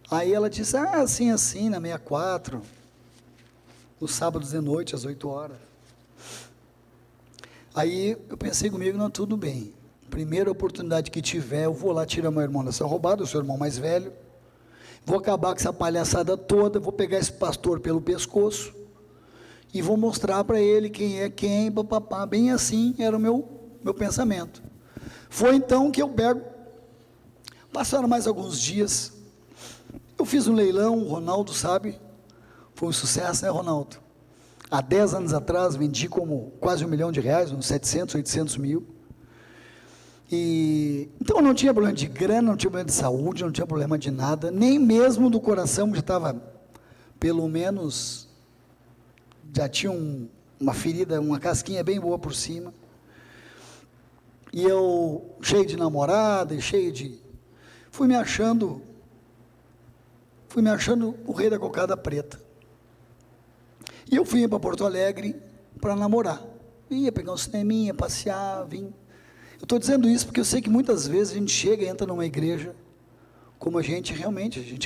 Aí ela disse, assim, na 64, no sábado de noite, às 8 horas. Aí eu pensei comigo, não, tudo bem. Primeira oportunidade que tiver, eu vou lá tirar meu irmão dessa roubada, o seu irmão mais velho. Vou acabar com essa palhaçada toda, vou pegar esse pastor pelo pescoço e vou mostrar para ele quem é quem, papapá. Bem assim era o meu pensamento. Foi então que eu pego. Passaram mais alguns dias. Eu fiz um leilão, o Ronaldo sabe, foi um sucesso, né, Ronaldo? Há 10 anos atrás, vendi como quase R$1 milhão, uns 700, 800 mil. Então eu não tinha problema de grana, não tinha problema de saúde, não tinha problema de nada, nem mesmo do coração, que estava, pelo menos, já tinha uma ferida, uma casquinha bem boa por cima. E eu, cheio de namorada, fui me achando o rei da cocada preta. E eu fui para Porto Alegre para namorar. Ia pegar um cineminha, passear, vim. Eu estou dizendo isso porque eu sei que muitas vezes a gente chega e entra numa igreja, como a gente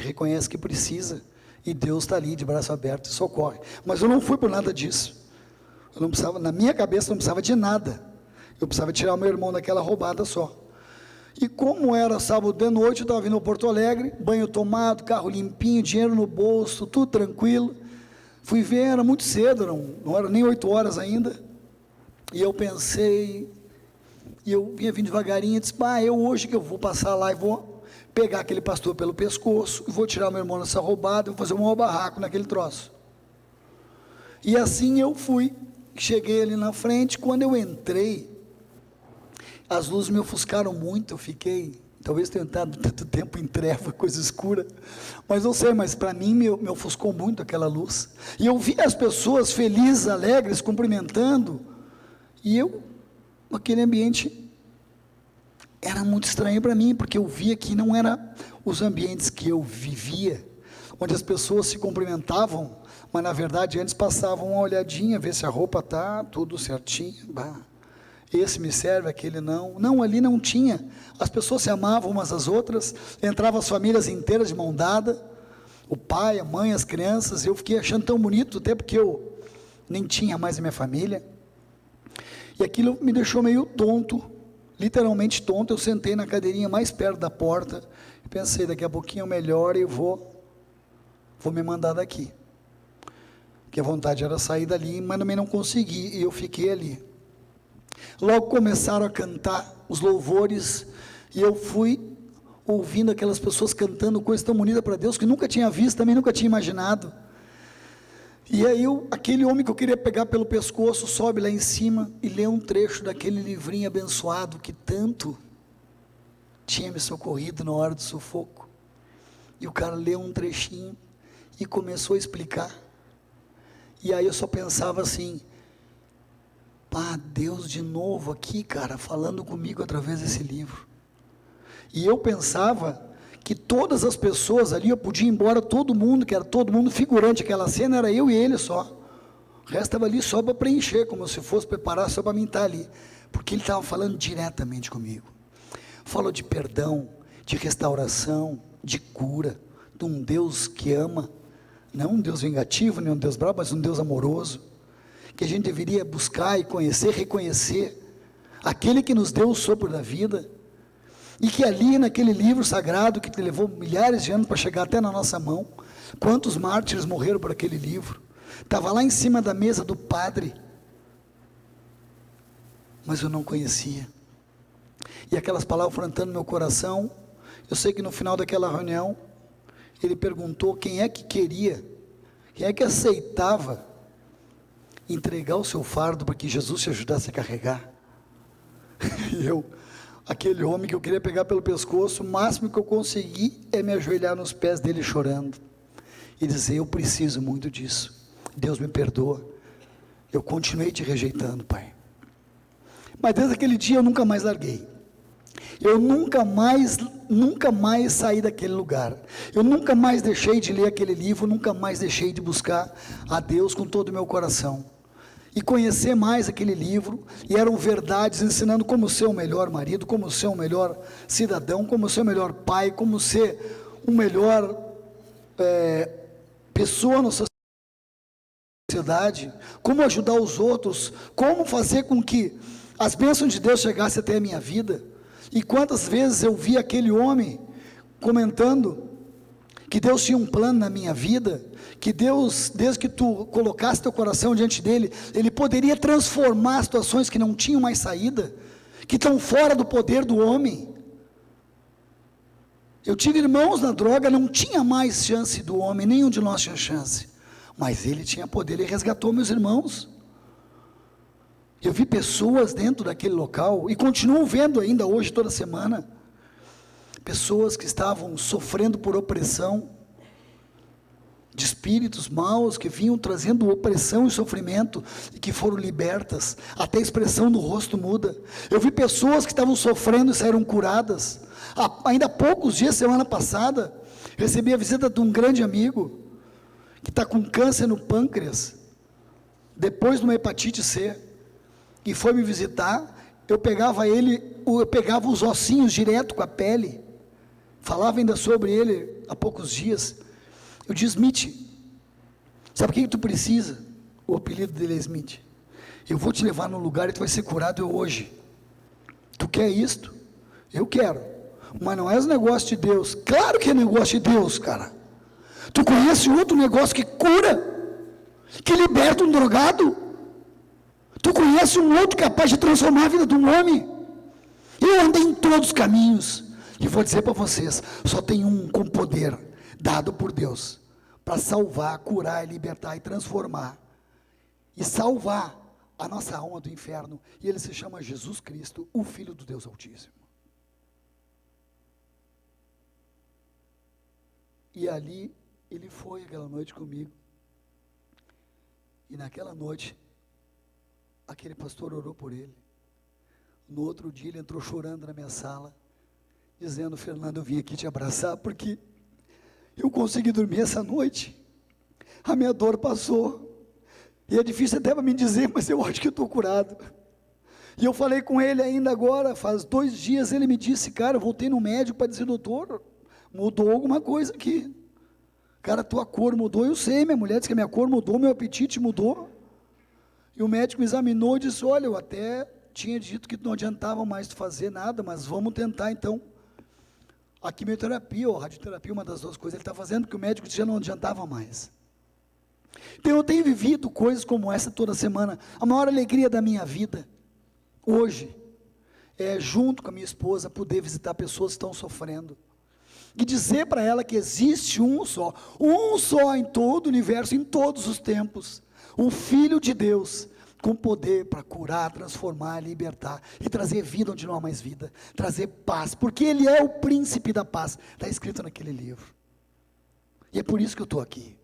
reconhece que precisa, e Deus está ali de braço aberto e socorre. Mas eu não fui por nada disso. Eu não precisava, na minha cabeça não precisava de nada. Eu precisava tirar o meu irmão daquela roubada só. E como era sábado de noite, eu estava vindo ao Porto Alegre, banho tomado, carro limpinho, dinheiro no bolso, tudo tranquilo. Fui ver, era muito cedo, não era nem 8 horas ainda. E eu pensei, e eu vinha vindo devagarinho, e disse, eu hoje que eu vou passar lá e vou pegar aquele pastor pelo pescoço, e vou tirar meu irmão nessa roubada, vou fazer um maior barraco naquele troço. E assim eu fui, cheguei ali na frente. Quando eu entrei, as luzes me ofuscaram muito, eu fiquei Talvez tenha estado tanto tempo em treva, coisa escura. Mas não sei, mas para mim me ofuscou muito aquela luz. E eu vi as pessoas felizes, alegres, cumprimentando. E eu, aquele ambiente, era muito estranho para mim, porque eu via que não era os ambientes que eu vivia, onde as pessoas se cumprimentavam, mas na verdade antes passavam uma olhadinha, ver se a roupa está tudo certinho. Bah, esse me serve, aquele não. Não, ali não tinha. As pessoas se amavam umas às outras, entravam as famílias inteiras de mão dada, o pai, a mãe, as crianças. Eu fiquei achando tão bonito, até porque eu nem tinha mais a minha família. E aquilo me deixou meio tonto, literalmente tonto. Eu sentei na cadeirinha mais perto da porta e pensei, daqui a pouquinho eu melhoro e vou me mandar daqui. Porque a vontade era sair dali, mas também não consegui, e eu fiquei ali. Logo começaram a cantar os louvores, e eu fui ouvindo aquelas pessoas cantando coisa tão bonita para Deus, que nunca tinha visto, também nunca tinha imaginado. E aí aquele homem que eu queria pegar pelo pescoço, sobe lá em cima e lê um trecho daquele livrinho abençoado, que tanto tinha me socorrido na hora do sufoco. E o cara leu um trechinho, e começou a explicar. E aí eu só pensava assim, pá, Deus de novo aqui, cara, falando comigo através desse livro. E eu pensava que todas as pessoas ali, eu podia ir embora, todo mundo, que era todo mundo figurante, aquela cena era eu e ele só. O resto estava ali só para preencher, como se fosse preparar só para mim estar ali. Porque ele estava falando diretamente comigo. Falou de perdão, de restauração, de cura, de um Deus que ama, não um Deus vingativo, nem um Deus bravo, mas um Deus amoroso, que a gente deveria buscar e conhecer, reconhecer, aquele que nos deu o sopro da vida, e que ali naquele livro sagrado, que levou milhares de anos para chegar até na nossa mão, quantos mártires morreram por aquele livro, estava lá em cima da mesa do padre, mas eu não conhecia, e aquelas palavras foram entrando no meu coração. Eu sei que no final daquela reunião, ele perguntou quem é que queria, quem é que aceitava entregar o seu fardo para que Jesus te ajudasse a carregar. E eu, aquele homem que eu queria pegar pelo pescoço, o máximo que eu consegui é me ajoelhar nos pés dele chorando e dizer, eu preciso muito disso, Deus me perdoa, eu continuei te rejeitando, Pai. Mas desde aquele dia eu nunca mais larguei, eu nunca mais saí daquele lugar, eu nunca mais deixei de ler aquele livro, nunca mais deixei de buscar a Deus com todo o meu coração, e conhecer mais aquele livro, e eram verdades ensinando como ser o melhor marido, como ser o melhor cidadão, como ser o melhor pai, como ser o melhor pessoa na sociedade, como ajudar os outros, como fazer com que as bênçãos de Deus chegassem até a minha vida. E quantas vezes eu vi aquele homem comentando que Deus tinha um plano na minha vida, que Deus, desde que tu colocasse teu coração diante dele, ele poderia transformar situações que não tinham mais saída, que estão fora do poder do homem. Eu tive irmãos na droga, não tinha mais chance do homem, nenhum de nós tinha chance, mas ele tinha poder, ele resgatou meus irmãos. Eu vi pessoas dentro daquele local, e continuo vendo ainda hoje, toda semana, pessoas que estavam sofrendo por opressão, de espíritos maus, que vinham trazendo opressão e sofrimento, e que foram libertas, até a expressão do rosto muda. Eu vi pessoas que estavam sofrendo e saíram curadas. Ainda há poucos dias, semana passada, recebi a visita de um grande amigo, que está com câncer no pâncreas, depois de uma hepatite C, e foi me visitar. Eu pegava os ossinhos direto com a pele, falava ainda sobre ele há poucos dias. Eu disse, Smith, sabe o que tu precisa? O apelido dele é Smith. Eu vou te levar num lugar e tu vai ser curado hoje. Tu quer isto? Eu quero. Mas não é os negócios de Deus. Claro que é negócio de Deus, cara. Tu conhece outro negócio que cura, que liberta um drogado? Tu conhece um outro capaz de transformar a vida de um homem? Eu andei em todos os caminhos, e vou dizer para vocês, só tem um com poder, dado por Deus, para salvar, curar, libertar e transformar, e salvar a nossa alma do inferno, e ele se chama Jesus Cristo, o Filho do Deus Altíssimo. E ali, ele foi aquela noite comigo. E naquela noite, aquele pastor orou por ele. No outro dia, ele entrou chorando na minha sala, dizendo: Fernando, eu vim aqui te abraçar, porque eu consegui dormir essa noite. A minha dor passou. E é difícil até para me dizer, mas eu acho que eu estou curado. E eu falei com ele ainda agora, faz 2 dias, ele me disse: cara, eu voltei no médico para dizer: doutor, mudou alguma coisa aqui. Cara, tua cor mudou. Eu sei, minha mulher disse que a minha cor mudou, meu apetite mudou. E o médico me examinou e disse: olha, eu até tinha dito que não adiantava mais tu fazer nada, mas vamos tentar então. A quimioterapia ou a radioterapia, uma das 2 coisas ele está fazendo, porque o médico disse que já não adiantava mais. Então eu tenho vivido coisas como essa toda semana. A maior alegria da minha vida, hoje, é junto com a minha esposa, poder visitar pessoas que estão sofrendo. E dizer para ela que existe um só em todo o universo, em todos os tempos, um Filho de Deus, com poder para curar, transformar, libertar, e trazer vida onde não há mais vida, trazer paz, porque Ele é o príncipe da paz, está escrito naquele livro, e é por isso que eu estou aqui,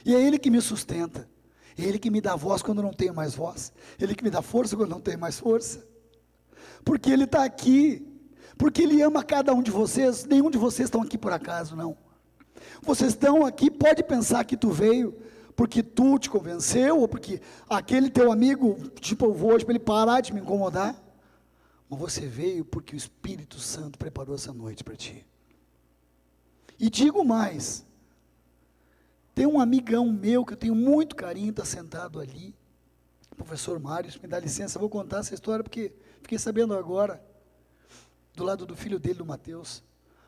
e é Ele que me sustenta, é Ele que me dá voz quando não tenho mais voz, Ele que me dá força quando não tenho mais força, porque Ele está aqui, porque Ele ama cada um de vocês. Nenhum de vocês estão aqui por acaso, não, vocês estão aqui, pode pensar que tu veio porque tu te convenceu, ou porque aquele teu amigo te povoou hoje para ele parar de me incomodar, mas você veio porque o Espírito Santo preparou essa noite para ti. E digo mais, tem um amigão meu que eu tenho muito carinho, está sentado ali, o professor Mário, me dá licença, eu vou contar essa história porque fiquei sabendo agora, do lado do filho dele, do Mateus,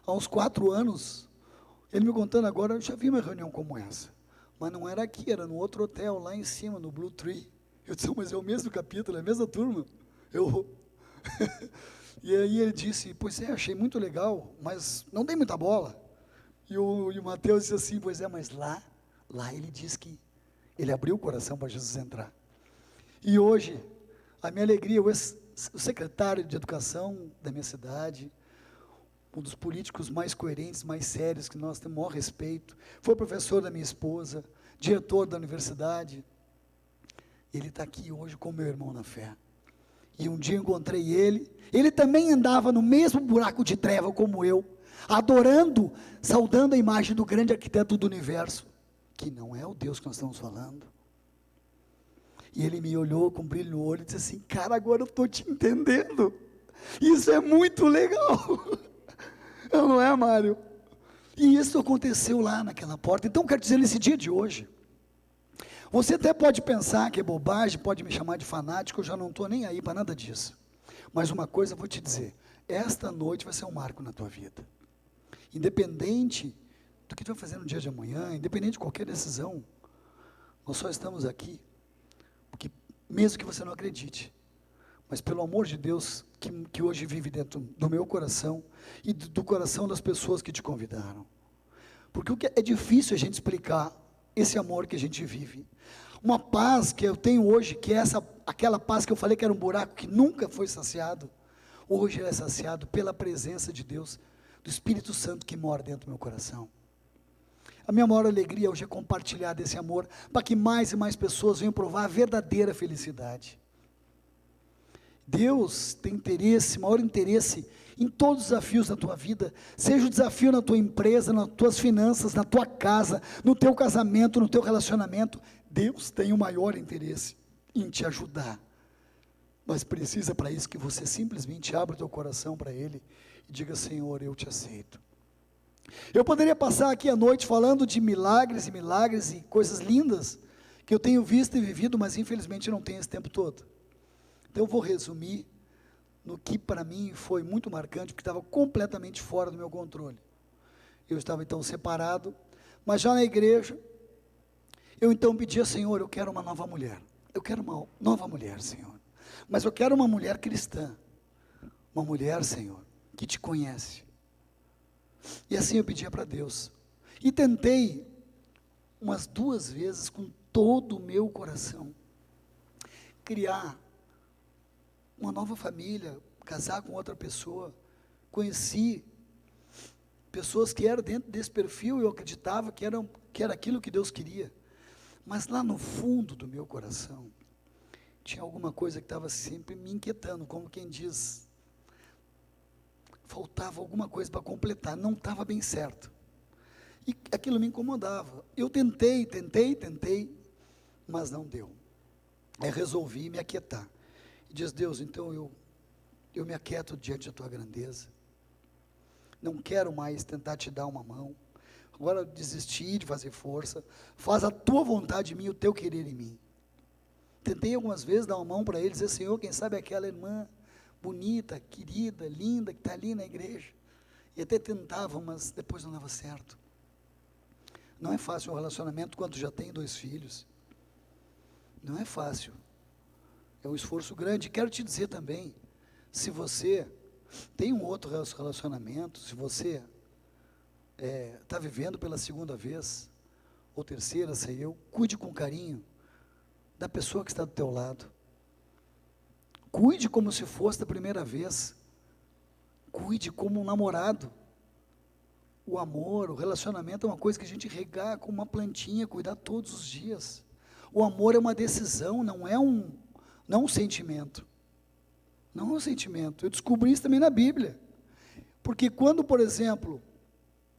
há uns 4 anos, ele me contando agora, eu já vi uma reunião como essa, mas não era aqui, era no outro hotel, lá em cima, no Blue Tree. Eu disse: mas é o mesmo capítulo, é a mesma turma. E aí ele disse: pois é, achei muito legal, mas não dei muita bola. E o Mateus disse assim: pois é, mas lá ele diz que ele abriu o coração para Jesus entrar. E hoje, a minha alegria, o secretário de educação da minha cidade, um dos políticos mais coerentes, mais sérios, que nós temos o maior respeito, foi professor da minha esposa, diretor da universidade, ele está aqui hoje como meu irmão na fé, e um dia eu encontrei ele também andava no mesmo buraco de treva como eu, adorando, saudando a imagem do grande arquiteto do universo, que não é o Deus que nós estamos falando, e ele me olhou com brilho no olho e disse assim: cara, agora eu estou te entendendo, isso é muito legal, não é, Mário? E isso aconteceu lá naquela porta. Então, quero dizer, nesse dia de hoje, você até pode pensar que é bobagem, pode me chamar de fanático, eu já não estou nem aí para nada disso, mas uma coisa eu vou te dizer, esta noite vai ser um marco na tua vida, independente do que tu vai fazer no dia de amanhã, independente de qualquer decisão, nós só estamos aqui, porque mesmo que você não acredite, mas pelo amor de Deus, que hoje vive dentro do meu coração, e do coração das pessoas que te convidaram, porque o que é difícil a gente explicar, esse amor que a gente vive, uma paz que eu tenho hoje, que é aquela paz que eu falei que era um buraco que nunca foi saciado, hoje ele é saciado pela presença de Deus, do Espírito Santo que mora dentro do meu coração. A minha maior alegria hoje é compartilhar desse amor, para que mais e mais pessoas venham provar a verdadeira felicidade. Deus tem interesse, maior interesse em todos os desafios da tua vida, seja o desafio na tua empresa, nas tuas finanças, na tua casa, no teu casamento, no teu relacionamento, Deus tem o maior interesse em te ajudar, mas precisa para isso que você simplesmente abra o teu coração para Ele, e diga: Senhor, eu te aceito. Eu poderia passar aqui a noite falando de milagres e coisas lindas, que eu tenho visto e vivido, mas infelizmente não tenho esse tempo todo. Então eu vou resumir no que para mim foi muito marcante, porque estava completamente fora do meu controle. Eu estava então separado, mas já na igreja, eu então pedia: Senhor, eu quero uma nova mulher, eu quero uma nova mulher, Senhor, mas eu quero uma mulher cristã, uma mulher, Senhor, que te conhece. E assim eu pedia para Deus, e tentei umas 2 vezes com todo o meu coração, criar uma nova família, casar com outra pessoa. Conheci pessoas que eram dentro desse perfil, eu acreditava que era aquilo que Deus queria, mas lá no fundo do meu coração, tinha alguma coisa que estava sempre me inquietando, como quem diz, faltava alguma coisa para completar, não estava bem certo, e aquilo me incomodava. Eu tentei, mas não deu. Aí resolvi me aquietar, e diz: Deus, então eu me aquieto diante da tua grandeza, não quero mais tentar te dar uma mão, agora desisti de fazer força, faz a tua vontade em mim, o teu querer em mim. Tentei algumas vezes dar uma mão para ele, dizer: Senhor, quem sabe aquela irmã bonita, querida, linda, que está ali na igreja, e até tentava, mas depois não dava certo. Não é fácil um relacionamento quando já tem 2 filhos, não é fácil, é um esforço grande. Quero te dizer também, se você tem um outro relacionamento, se você está vivendo pela 2ª vez, ou 3ª, sei eu, cuide com carinho da pessoa que está do teu lado, cuide como se fosse da primeira vez, cuide como um namorado. O amor, o relacionamento é uma coisa que a gente regar com uma plantinha, cuidar todos os dias. O amor é uma decisão, não é um sentimento. Não é um sentimento. Eu descobri isso também na Bíblia. Porque quando, por exemplo,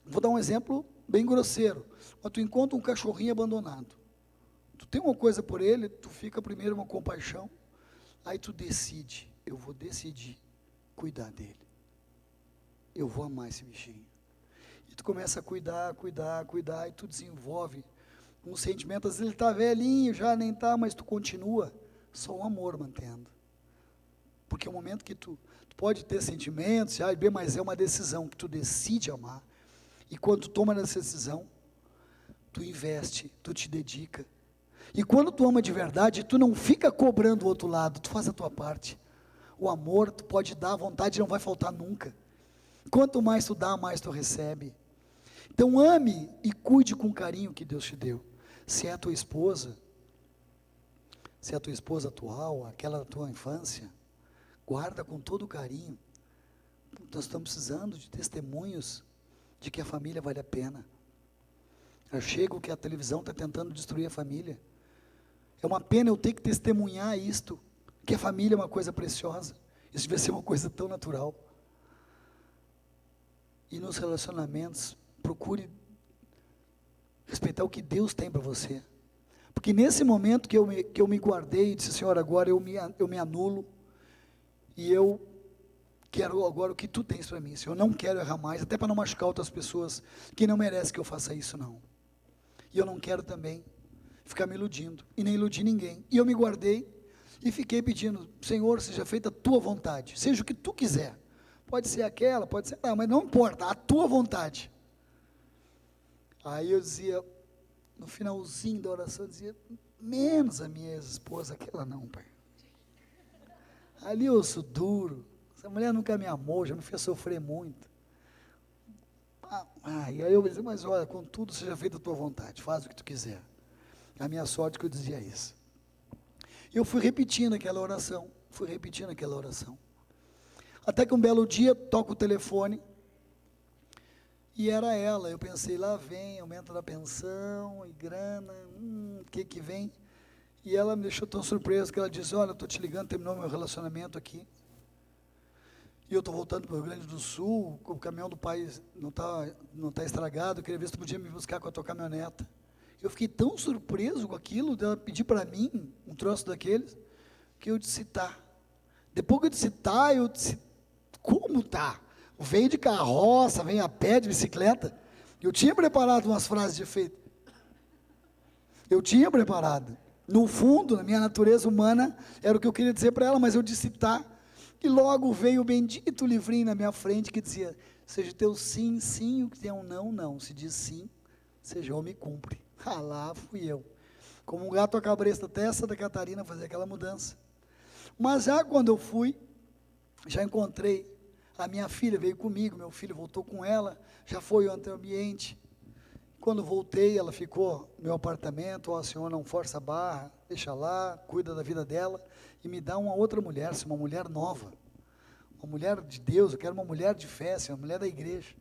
vou dar um exemplo bem grosseiro, quando tu encontra um cachorrinho abandonado, tu tem uma coisa por ele, tu fica primeiro uma compaixão, aí tu decide: eu vou decidir cuidar dele, eu vou amar esse bichinho. E tu começa a cuidar, e tu desenvolve um sentimento. Às vezes ele está velhinho, já nem está, mas tu continua, só o amor mantendo. Porque é um momento que tu pode ter sentimentos, mas é uma decisão que tu decide amar. E quando tu toma essa decisão, tu investe, tu te dedica. E quando tu ama de verdade, tu não fica cobrando o outro lado, tu faz a tua parte. O amor tu pode dar, a vontade não vai faltar nunca. Quanto mais tu dá, mais tu recebe. Então ame e cuide com carinho que Deus te deu. Se é a tua esposa atual, aquela da tua infância, guarda com todo carinho. Nós estamos precisando de testemunhos de que a família vale a pena. Eu chego que a televisão está tentando destruir a família. É uma pena eu ter que testemunhar isto, que a família é uma coisa preciosa. Isso deve ser uma coisa tão natural. E nos relacionamentos, procure respeitar o que Deus tem para você. Porque nesse momento que eu me guardei e disse: Senhor, agora eu me anulo, e eu quero agora o que tu tens para mim, Senhor. Eu não quero errar mais, até para não machucar outras pessoas que não merecem que eu faça isso, não. E eu não quero também ficar me iludindo, e nem iludir ninguém. E eu me guardei, e fiquei pedindo: Senhor, seja feita a tua vontade, seja o que tu quiser. Pode ser aquela, pode ser, mas não importa, a tua vontade. Aí eu dizia, no finalzinho da oração, eu dizia: menos a minha ex-esposa, aquela não, pai. Ali eu sou duro, essa mulher nunca me amou, já me fez sofrer muito. E aí eu dizia: mas olha, contudo seja feita a tua vontade, faz o que tu quiser. A minha sorte que eu dizia isso. Eu fui repetindo aquela oração, até que um belo dia, toco o telefone, e era ela. Eu pensei: lá vem, aumento da pensão, e grana, o que vem? E ela me deixou tão surpreso, que ela disse: olha, eu estou te ligando, terminou meu relacionamento aqui, e eu estou voltando para o Rio Grande do Sul, o caminhão do pai não tá estragado, eu queria ver se tu podia me buscar com a tua caminhoneta. Eu fiquei tão surpreso com aquilo, dela pedir para mim um troço daqueles, que eu disse: tá. Depois que eu disse tá, eu disse: como tá? Vem de carroça, vem a pé, de bicicleta. Eu tinha preparado umas frases de efeito. No fundo, na minha natureza humana, era o que eu queria dizer para ela, mas eu disse tá. E logo veio o bendito livrinho na minha frente que dizia: seja teu sim, sim, o que é um não, não. Se diz sim, seja homem, cumpre. Lá fui eu, como um gato a cabresto até Santa Catarina fazer aquela mudança. Mas já quando eu fui, já encontrei a minha filha, veio comigo, meu filho voltou com ela, já foi ontem ao ambiente. Quando voltei, ela ficou no meu apartamento: ó, Senhor, não força a barra, deixa lá, cuida da vida dela, e me dá uma outra mulher, uma mulher nova, uma mulher de Deus, eu quero uma mulher de fé, uma mulher da igreja.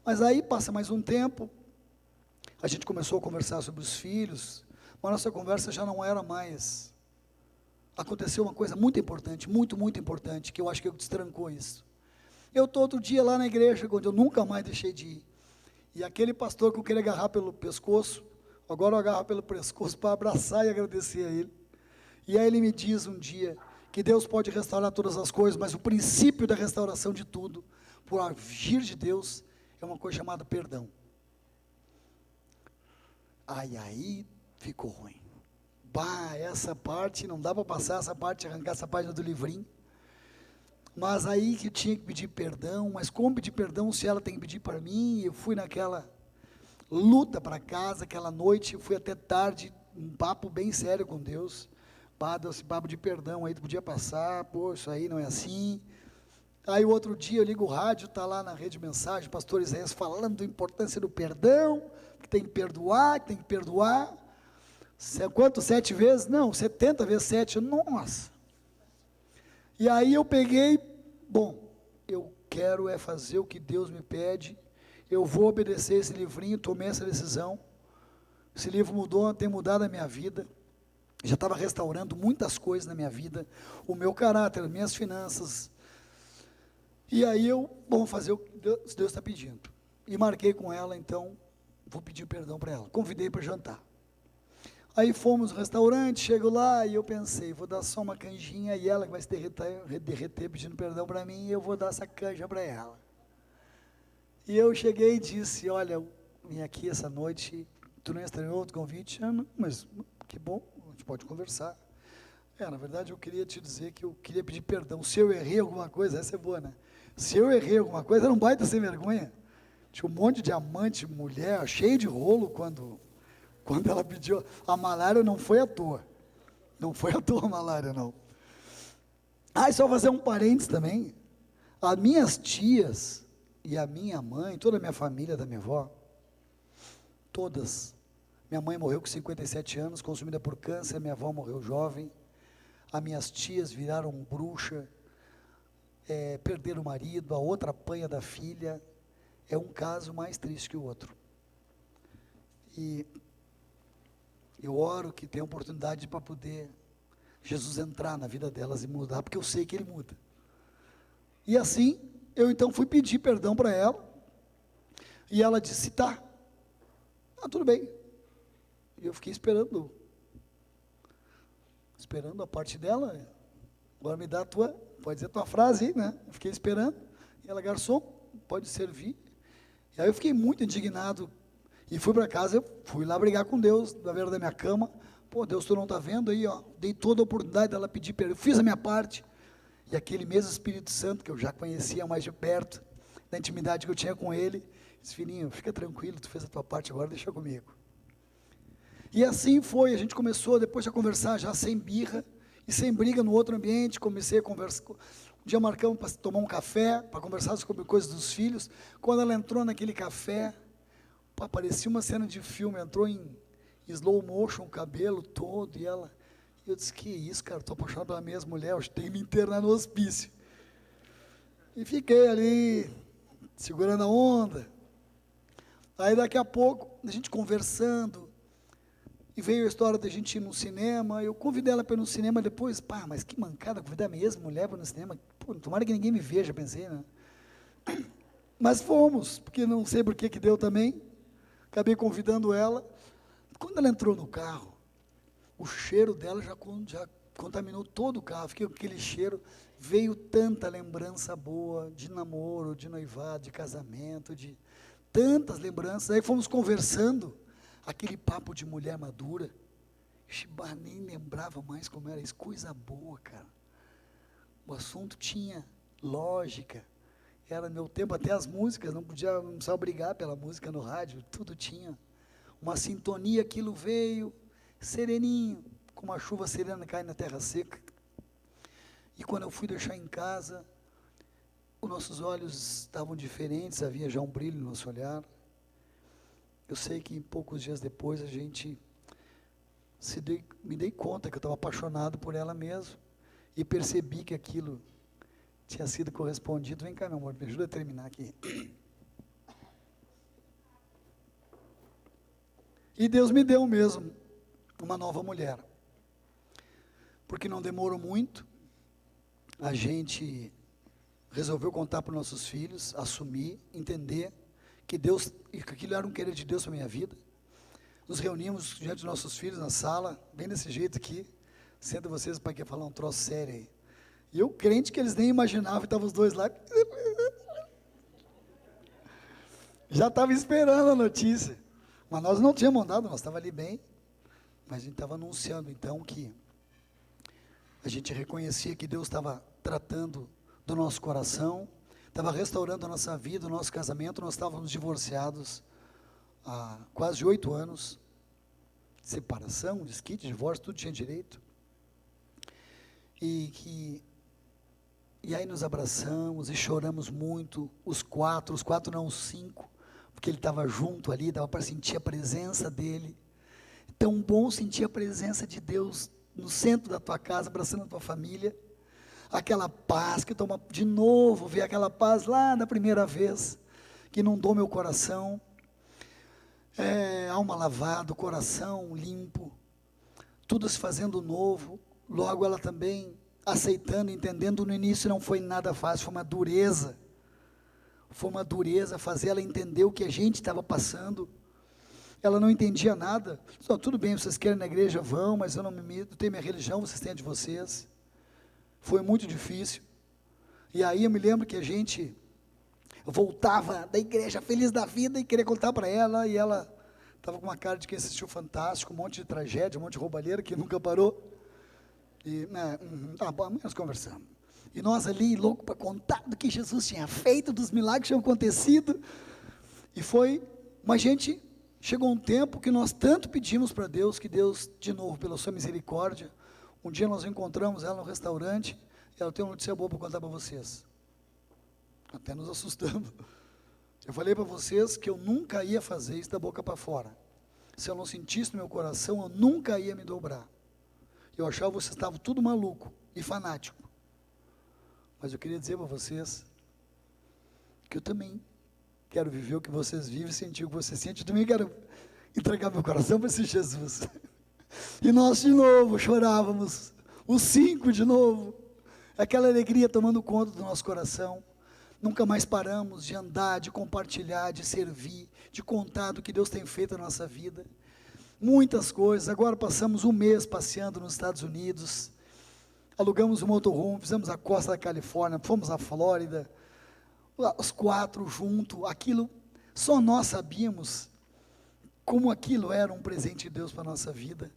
Mas aí passa mais um tempo, a gente começou a conversar sobre os filhos, mas nossa conversa já não era mais. Aconteceu uma coisa muito importante, muito importante, que eu acho que destrancou isso. Eu estou outro dia lá na igreja, onde eu nunca mais deixei de ir, e aquele pastor que eu queria agarrar pelo pescoço, agora eu agarro pelo pescoço para abraçar e agradecer a ele. E aí ele me diz um dia que Deus pode restaurar todas as coisas, mas o princípio da restauração de tudo, por agir de Deus, é uma coisa chamada perdão. Aí ficou ruim. Essa parte, não dá para passar essa parte, arrancar essa página do livrinho. Mas aí que eu tinha que pedir perdão, mas como pedir perdão se ela tem que pedir para mim? Eu fui naquela luta para casa, aquela noite, fui até tarde, um papo bem sério com Deus. Esse papo de perdão aí, tu podia passar, isso aí não é assim. Aí o outro dia eu ligo o rádio, está lá na rede de mensagem, pastor Isaías falando da importância do perdão, que tem que perdoar, que tem que perdoar. Quanto? 7 vezes? Não, 70 vezes 7, nossa. E aí eu peguei, eu quero fazer o que Deus me pede, eu vou obedecer esse livrinho, tomei essa decisão. Esse livro tem mudado a minha vida, já estava restaurando muitas coisas na minha vida, o meu caráter, as minhas finanças. E aí vamos fazer o que Deus está pedindo. E marquei com ela, então, vou pedir perdão para ela. Convidei para jantar. Aí fomos no restaurante, chego lá e eu pensei, vou dar só uma canjinha e ela que vai se derreter pedindo perdão para mim, e eu vou dar essa canja para ela. E eu cheguei e disse, olha, vim aqui essa noite, tu não estranhou outro convite? Não, mas que bom, a gente pode conversar. Na verdade eu queria te dizer que eu queria pedir perdão, se eu errei alguma coisa, essa é boa, né? Se eu errei alguma coisa, era um baita sem vergonha. Tinha um monte de amante, mulher, cheio de rolo quando ela pediu. A malária não foi à toa. Não foi à toa a malária, não. Só fazer um parênteses também. As minhas tias e a minha mãe, toda a minha família da minha avó, todas. Minha mãe morreu com 57 anos, consumida por câncer, minha avó morreu jovem. As minhas tias viraram bruxa, perderam o marido, a outra apanha da filha. É um caso mais triste que o outro. E eu oro que tenha oportunidade para poder Jesus entrar na vida delas e mudar, porque eu sei que Ele muda. E assim, eu então fui pedir perdão para ela, e ela disse, tá, tudo bem. E eu fiquei esperando a parte dela. Agora me dá pode dizer a tua frase aí, né? Eu fiquei esperando, e ela, garçom, pode servir. E aí eu fiquei muito indignado, e fui para casa, eu fui lá brigar com Deus, na beira da minha cama. Deus, tu não está vendo aí, dei toda a oportunidade dela pedir perdão, eu fiz a minha parte, e aquele mesmo Espírito Santo, que eu já conhecia mais de perto, da intimidade que eu tinha com ele, disse, filhinho, fica tranquilo, tu fez a tua parte, agora deixa comigo. E assim foi, a gente começou depois a conversar já sem birra, e sem briga no outro ambiente, comecei a conversar, um dia marcamos para tomar um café, para conversar sobre coisas dos filhos. Quando ela entrou naquele café, parecia uma cena de filme, entrou em slow motion, o cabelo todo, e eu disse, que isso, cara, estou apaixonado pela mesma mulher, eu tenho que me internar no hospício. E fiquei ali, segurando a onda. Aí daqui a pouco, a gente conversando, e veio a história da gente ir no cinema. Eu convidei ela para ir no cinema depois. Mas que mancada, convidar a mesma mulher para ir no cinema. Tomara que ninguém me veja, pensei, né? Mas fomos, porque não sei por que deu também. Acabei convidando ela. Quando ela entrou no carro, o cheiro dela já contaminou todo o carro. Fiquei com aquele cheiro. Veio tanta lembrança boa de namoro, de noivado, de casamento, de tantas lembranças. Aí fomos conversando. Aquele papo de mulher madura, nem lembrava mais como era isso, coisa boa, cara. O assunto tinha lógica, era meu tempo, até as músicas, não precisava brigar pela música no rádio, tudo tinha uma sintonia, aquilo veio, sereninho, como a chuva serena cai na terra seca. E quando eu fui deixar em casa, os nossos olhos estavam diferentes, havia já um brilho no nosso olhar. Eu sei que poucos dias depois me dei conta que eu estava apaixonado por ela mesmo, e percebi que aquilo tinha sido correspondido. Vem cá, meu amor, me ajuda a terminar aqui. E Deus me deu mesmo uma nova mulher. Porque não demorou muito, a gente resolveu contar para os nossos filhos, assumir, entender que Deus, e que aquilo era um querer de Deus para a minha vida. Nos reunimos diante dos nossos filhos na sala, bem desse jeito aqui. Senta vocês, pai, quer falar um troço sério aí. E eu crente que eles nem imaginavam, estavam os dois lá. Já estava esperando a notícia. Mas nós não tínhamos mandado, nós estávamos ali bem. Mas a gente estava anunciando então que a gente reconhecia que Deus estava tratando do nosso coração, estava restaurando a nossa vida, o nosso casamento. Nós estávamos divorciados há quase 8 anos, separação, desquite, divórcio, tudo tinha direito, e aí nos abraçamos e choramos muito, os quatro não, os 5, porque ele estava junto ali, dava para sentir a presença dele. Tão bom sentir a presença de Deus no centro da tua casa, abraçando a tua família, aquela paz que toma, de novo, ver aquela paz lá da primeira vez, que inundou meu coração, alma lavada, coração limpo, tudo se fazendo novo, logo ela também aceitando, entendendo. No início não foi nada fácil, foi uma dureza fazer ela entender o que a gente estava passando. Ela não entendia nada. Só, tudo bem, vocês querem ir na igreja, vão, mas eu não me meto, tenho minha religião, vocês têm a de vocês. Foi muito difícil. E aí eu me lembro que a gente voltava da igreja feliz da vida e queria contar para ela, e ela estava com uma cara de quem assistiu Fantástico, um monte de tragédia, um monte de roubalheira que nunca parou. E, tá bom, nós conversamos. E nós ali, louco para contar do que Jesus tinha feito, dos milagres que tinham acontecido. E foi, mas gente, chegou um tempo que nós tanto pedimos para Deus, que Deus, de novo, pela sua misericórdia, um dia nós encontramos ela no restaurante, e ela tem uma notícia boa para contar para vocês. Até nos assustamos. Eu falei para vocês que eu nunca ia fazer isso da boca para fora. Se eu não sentisse no meu coração, eu nunca ia me dobrar. Eu achava que vocês estavam tudo maluco e fanático. Mas eu queria dizer para vocês que eu também quero viver o que vocês vivem, sentir o que vocês sentem. Eu também quero entregar meu coração para esse Jesus. E nós de novo chorávamos, os 5 de novo, aquela alegria tomando conta do nosso coração. Nunca mais paramos de andar, de compartilhar, de servir, de contar do que Deus tem feito na nossa vida. Muitas coisas. Agora passamos um mês passeando nos Estados Unidos, alugamos um motorhome, fizemos a costa da Califórnia, fomos à Flórida, os 4 juntos. Aquilo, só nós sabíamos como aquilo era um presente de Deus para a nossa vida.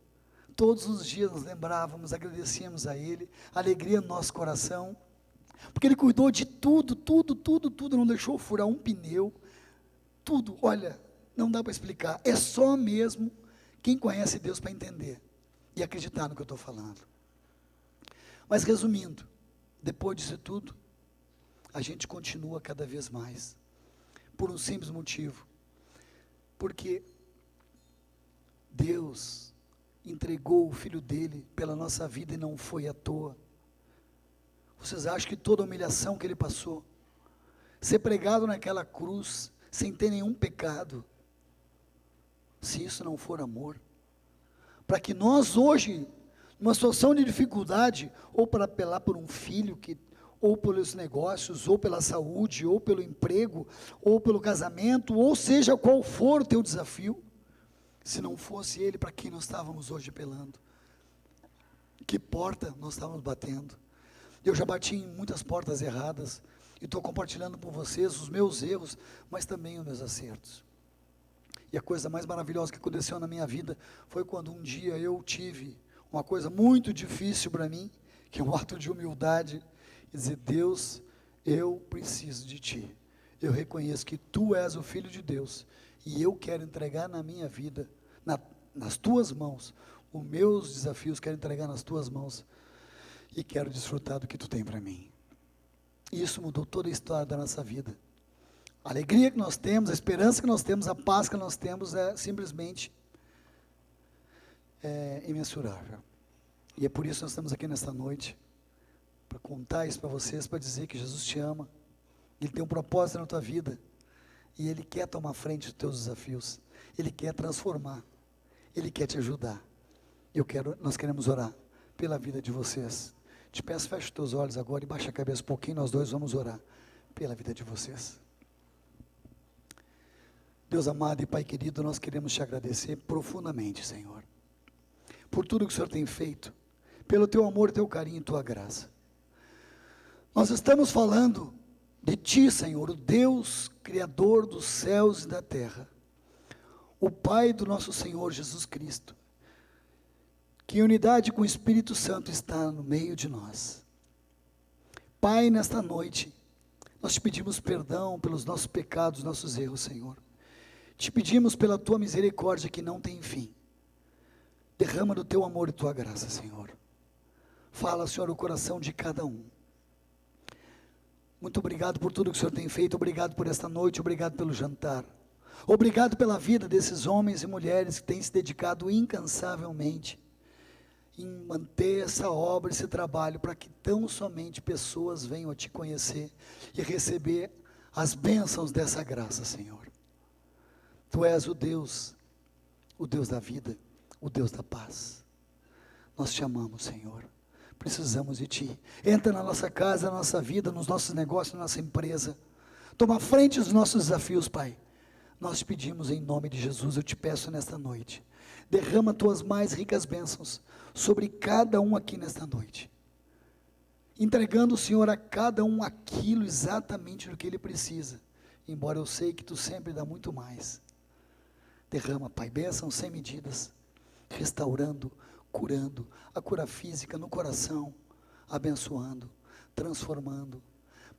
Todos os dias nos lembrávamos, agradecíamos a Ele, alegria no nosso coração, porque Ele cuidou de tudo, não deixou furar um pneu, tudo. Olha, não dá para explicar, é só mesmo quem conhece Deus para entender e acreditar no que eu estou falando. Mas resumindo, depois disso tudo, a gente continua cada vez mais, por um simples motivo, porque Deus entregou o Filho dele pela nossa vida e não foi à toa. Vocês acham que toda a humilhação que ele passou, ser pregado naquela cruz, sem ter nenhum pecado, se isso não for amor, para que nós hoje, numa situação de dificuldade, ou para apelar por um filho, ou pelos negócios, ou pela saúde, ou pelo emprego, ou pelo casamento, ou seja qual for o teu desafio, se não fosse Ele, para quem nós estávamos hoje apelando? Que porta nós estávamos batendo? Eu já bati em muitas portas erradas, e estou compartilhando com vocês os meus erros, mas também os meus acertos. E a coisa mais maravilhosa que aconteceu na minha vida, foi quando um dia eu tive uma coisa muito difícil para mim, que é um ato de humildade, e dizer: Deus, eu preciso de Ti, eu reconheço que Tu és o Filho de Deus, e eu quero entregar na minha vida, nas Tuas mãos, os meus desafios quero entregar nas Tuas mãos, e quero desfrutar do que Tu tem para mim. Isso mudou toda a história da nossa vida. A alegria que nós temos, a esperança que nós temos, a paz que nós temos é simplesmente imensurável. E é por isso que nós estamos aqui nesta noite, para contar isso para vocês, para dizer que Jesus te ama, Ele tem um propósito na tua vida, e Ele quer tomar frente dos teus desafios, Ele quer transformar Ele quer te ajudar. Nós queremos orar pela vida de vocês. Te peço, feche os teus olhos agora e baixa a cabeça um pouquinho, nós dois vamos orar pela vida de vocês. Deus amado e Pai querido, nós queremos te agradecer profundamente, Senhor, por tudo que o Senhor tem feito, pelo teu amor, teu carinho e tua graça. Nós estamos falando de ti, Senhor, o Deus Criador dos céus e da terra, o Pai do nosso Senhor Jesus Cristo, que em unidade com o Espírito Santo está no meio de nós. Pai, nesta noite, nós te pedimos perdão pelos nossos pecados, nossos erros, Senhor. Te pedimos pela tua misericórdia que não tem fim. Derrama do teu amor e tua graça, Senhor. Fala, Senhor, o coração de cada um. Muito obrigado por tudo que o Senhor tem feito, obrigado por esta noite, obrigado pelo jantar. Obrigado pela vida desses homens e mulheres que têm se dedicado incansavelmente em manter essa obra, esse trabalho, para que tão somente pessoas venham a te conhecer e receber as bênçãos dessa graça, Senhor. Tu és o Deus da vida, o Deus da paz. Nós te amamos, Senhor. Precisamos de ti. Entra na nossa casa, na nossa vida, nos nossos negócios, na nossa empresa. Toma frente dos nossos desafios, Pai. Nós te pedimos em nome de Jesus, eu te peço nesta noite. Derrama tuas mais ricas bênçãos sobre cada um aqui nesta noite. Entregando, Senhor, a cada um aquilo exatamente do que ele precisa. Embora eu sei que tu sempre dá muito mais. Derrama, Pai, bênçãos sem medidas, restaurando, curando, a cura física no coração, abençoando, transformando,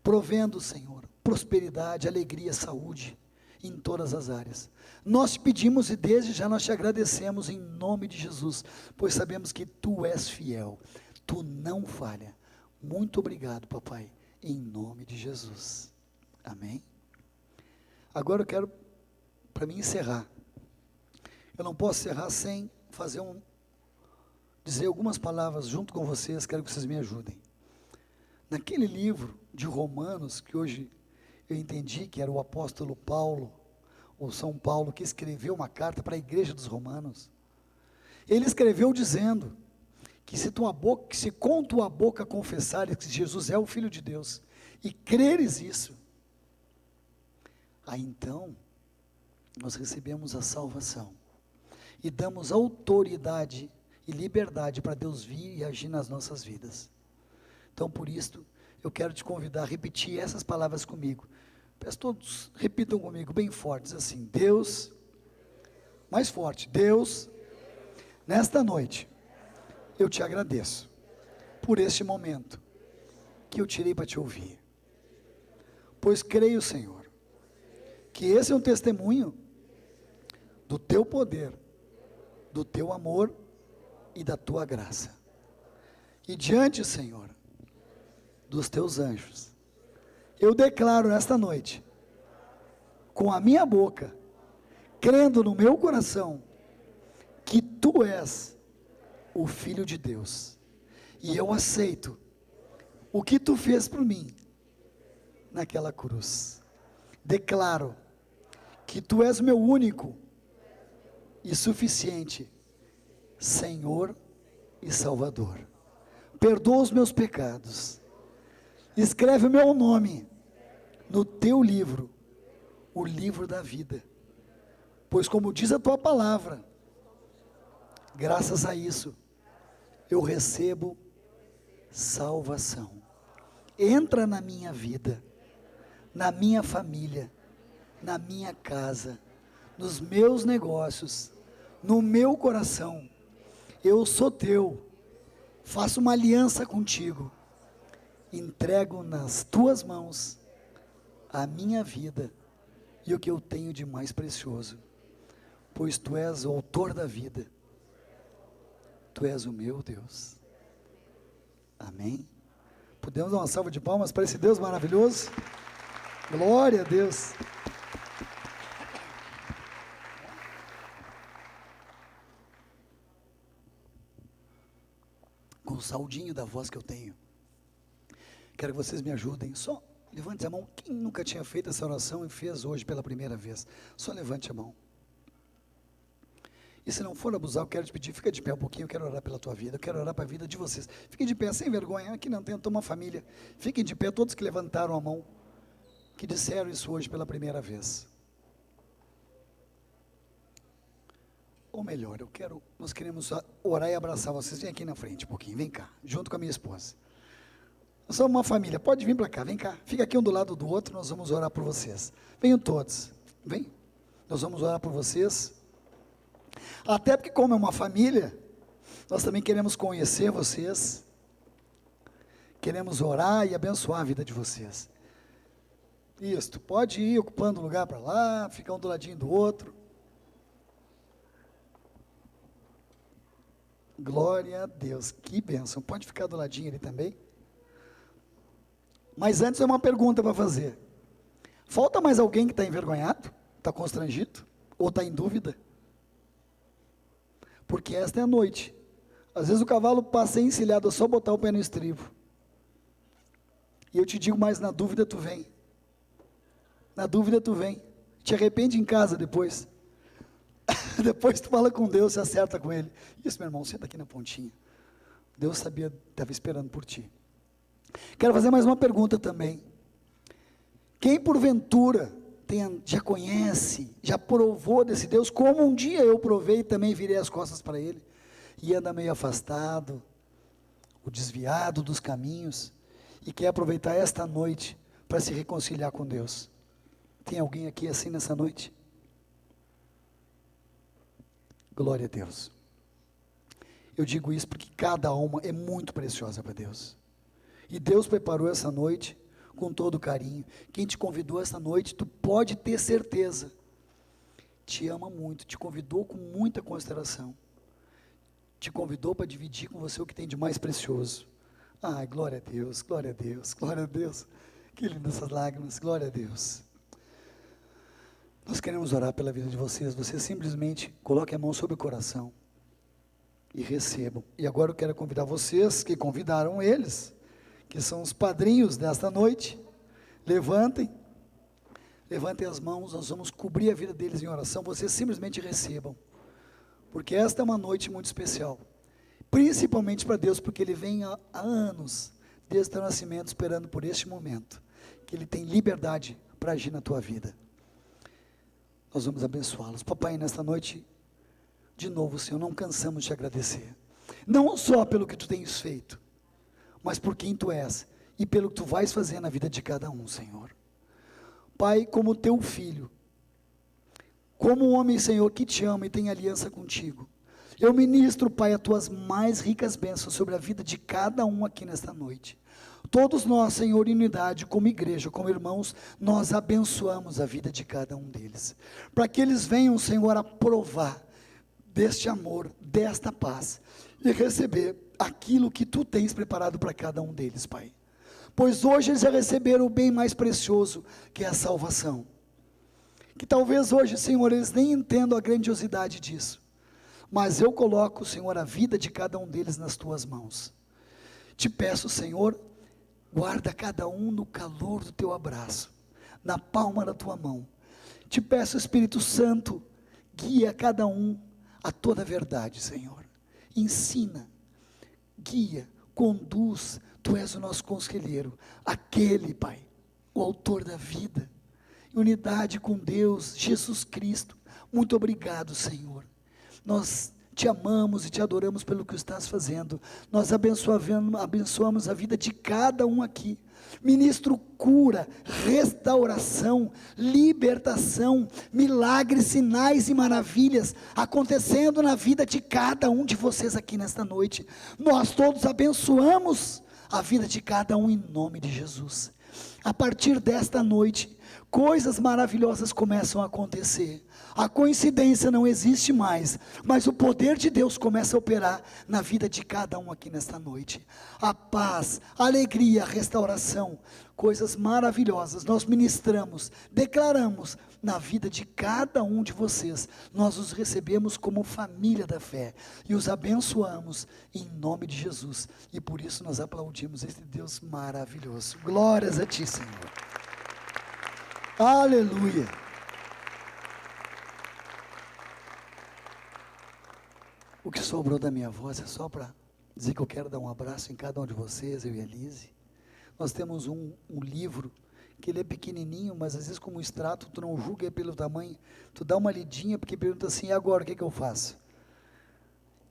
provendo, Senhor, prosperidade, alegria, saúde, em todas as áreas. Nós te pedimos e desde já nós te agradecemos em nome de Jesus, pois sabemos que tu és fiel, tu não falha. Muito obrigado, papai, em nome de Jesus. Amém? Agora eu quero, para mim encerrar, eu não posso encerrar sem dizer algumas palavras junto com vocês, quero que vocês me ajudem. Naquele livro de Romanos, que hoje eu entendi que era o apóstolo Paulo, ou São Paulo, que escreveu uma carta para a igreja dos romanos. Ele escreveu dizendo que se com tua boca confessares que Jesus é o Filho de Deus, e creres isso, aí então, nós recebemos a salvação, e damos autoridade e liberdade para Deus vir e agir nas nossas vidas. Então, por isso, eu quero te convidar a repetir essas palavras comigo. Peço todos, repitam comigo, bem fortes assim. Deus, mais forte, Deus, nesta noite, eu te agradeço, por este momento, que eu tirei para te ouvir. Pois creio, Senhor, que esse é um testemunho do teu poder, do teu amor e da tua graça. E diante, Senhor, dos teus anjos, eu declaro nesta noite, com a minha boca, crendo no meu coração, que tu és o Filho de Deus, e eu aceito o que tu fez por mim, naquela cruz. Declaro que tu és meu único e suficiente Senhor e Salvador. Perdoa os meus pecados, escreve o meu nome no teu livro, o livro da vida, pois como diz a tua palavra, graças a isso, eu recebo salvação. Entra na minha vida, na minha família, na minha casa, nos meus negócios, no meu coração. Eu sou teu, faço uma aliança contigo, entrego nas tuas mãos a minha vida e o que eu tenho de mais precioso, pois tu és o autor da vida, tu és o meu Deus. Amém? Podemos dar uma salva de palmas para esse Deus maravilhoso? Glória a Deus. Com o saudinho da voz que eu tenho, quero que vocês me ajudem. Só levante a mão, quem nunca tinha feito essa oração e fez hoje pela primeira vez, só levante a mão. E se não for abusar, eu quero te pedir, fica de pé um pouquinho, eu quero orar pela tua vida, eu quero orar para a vida de vocês. Fiquem de pé, sem vergonha, aqui não tem uma família. Fiquem de pé, todos que levantaram a mão, que disseram isso hoje pela primeira vez. Ou melhor, nós queremos orar e abraçar vocês. Vem aqui na frente um pouquinho, vem cá, junto com a minha esposa. Nós somos uma família, pode vir para cá, vem cá. Fica aqui um do lado do outro, nós vamos orar por vocês. Venham todos, vem. Nós vamos orar por vocês. Até porque como é uma família, nós também queremos conhecer vocês. Queremos orar e abençoar a vida de vocês. Isso, pode ir ocupando o lugar para lá, ficar um do ladinho do outro. Glória a Deus, que bênção. Pode ficar do ladinho ali também. Mas antes é uma pergunta para fazer. Falta mais alguém que está envergonhado? Está constrangido? Ou está em dúvida? Porque esta é a noite. Às vezes o cavalo passa encilhado, é só botar o pé no estribo. E eu te digo, mas na dúvida tu vem. Na dúvida tu vem. Te arrepende em casa depois. Depois tu fala com Deus, se acerta com Ele. Isso, meu irmão, senta aqui na pontinha. Deus sabia, estava esperando por ti. Quero fazer mais uma pergunta também. Quem porventura já conhece, já provou desse Deus, como um dia eu provei e também virei as costas para Ele, e anda meio afastado, o desviado dos caminhos, e quer aproveitar esta noite para se reconciliar com Deus? Tem alguém aqui assim nessa noite? Glória a Deus. Eu digo isso porque cada alma é muito preciosa para Deus, e Deus preparou essa noite com todo carinho. Quem te convidou essa noite, tu pode ter certeza, te ama muito, te convidou com muita consideração, te convidou para dividir com você o que tem de mais precioso. Ai, glória a Deus, glória a Deus, glória a Deus, que lindas essas lágrimas, glória a Deus. Nós queremos orar pela vida de vocês. Vocês simplesmente coloquem a mão sobre o coração e recebam. E agora eu quero convidar vocês que convidaram eles, que são os padrinhos desta noite. Levantem as mãos, nós vamos cobrir a vida deles em oração. Vocês simplesmente recebam, porque esta é uma noite muito especial, principalmente para Deus, porque Ele vem há anos, desde o teu nascimento, esperando por este momento, que Ele tem liberdade para agir na tua vida. Nós vamos abençoá-los. Papai, nesta noite, de novo, Senhor, não cansamos de te agradecer, não só pelo que Tu tens feito, mas por quem Tu és, e pelo que Tu vais fazer na vida de cada um, Senhor. Pai, como Teu filho, como um homem, Senhor, que Te ama e tem aliança contigo, eu ministro, Pai, as Tuas mais ricas bênçãos sobre a vida de cada um aqui nesta noite. Todos nós, Senhor, em unidade, como igreja, como irmãos, nós abençoamos a vida de cada um deles, para que eles venham, Senhor, a provar deste amor, desta paz, e receber aquilo que Tu tens preparado para cada um deles, Pai. Pois hoje eles já receberam o bem mais precioso, que é a salvação. Que talvez hoje, Senhor, eles nem entendam a grandiosidade disso, mas eu coloco, Senhor, a vida de cada um deles nas Tuas mãos. Te peço, Senhor, guarda cada um no calor do Teu abraço, na palma da Tua mão. Te peço, Espírito Santo, guia cada um a toda a verdade, Senhor. Ensina, guia, conduz. Tu és o nosso conselheiro, aquele, Pai, o autor da vida, em unidade com Deus, Jesus Cristo. Muito obrigado, Senhor. Nós Te amamos e Te adoramos pelo que estás fazendo. Nós abençoamos a vida de cada um aqui. Ministro cura, restauração, libertação, milagres, sinais e maravilhas acontecendo na vida de cada um de vocês aqui nesta noite. Nós todos abençoamos a vida de cada um em nome de Jesus. A partir desta noite, coisas maravilhosas começam a acontecer. A coincidência não existe mais, mas o poder de Deus começa a operar na vida de cada um aqui nesta noite. A paz, a alegria, a restauração, coisas maravilhosas nós ministramos, declaramos na vida de cada um de vocês. Nós os recebemos como família da fé e os abençoamos em nome de Jesus, e por isso nós aplaudimos este Deus maravilhoso. Glórias a Ti, Senhor. Aleluia. que sobrou da minha voz é só para dizer que eu quero dar um abraço em cada um de vocês, eu e a Elise. Nós temos um livro, que ele é pequenininho, mas às vezes como extrato, tu não julga pelo tamanho, tu dá uma lidinha, porque pergunta assim, e agora, o que eu faço?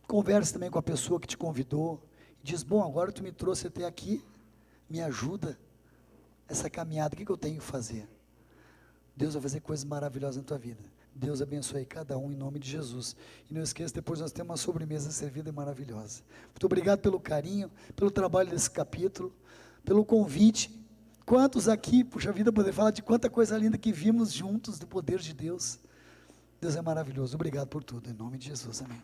Converse também com a pessoa que te convidou, e diz, bom, agora tu me trouxe até aqui, me ajuda, essa caminhada, o que eu tenho que fazer? Deus vai fazer coisas maravilhosas na tua vida. Deus abençoe cada um em nome de Jesus. E não esqueça, depois nós temos uma sobremesa servida e maravilhosa. Muito obrigado pelo carinho, pelo trabalho desse capítulo, pelo convite. Quantos aqui, puxa vida, poder falar de quanta coisa linda que vimos juntos do poder de Deus. Deus é maravilhoso. Obrigado por tudo, em nome de Jesus, amém.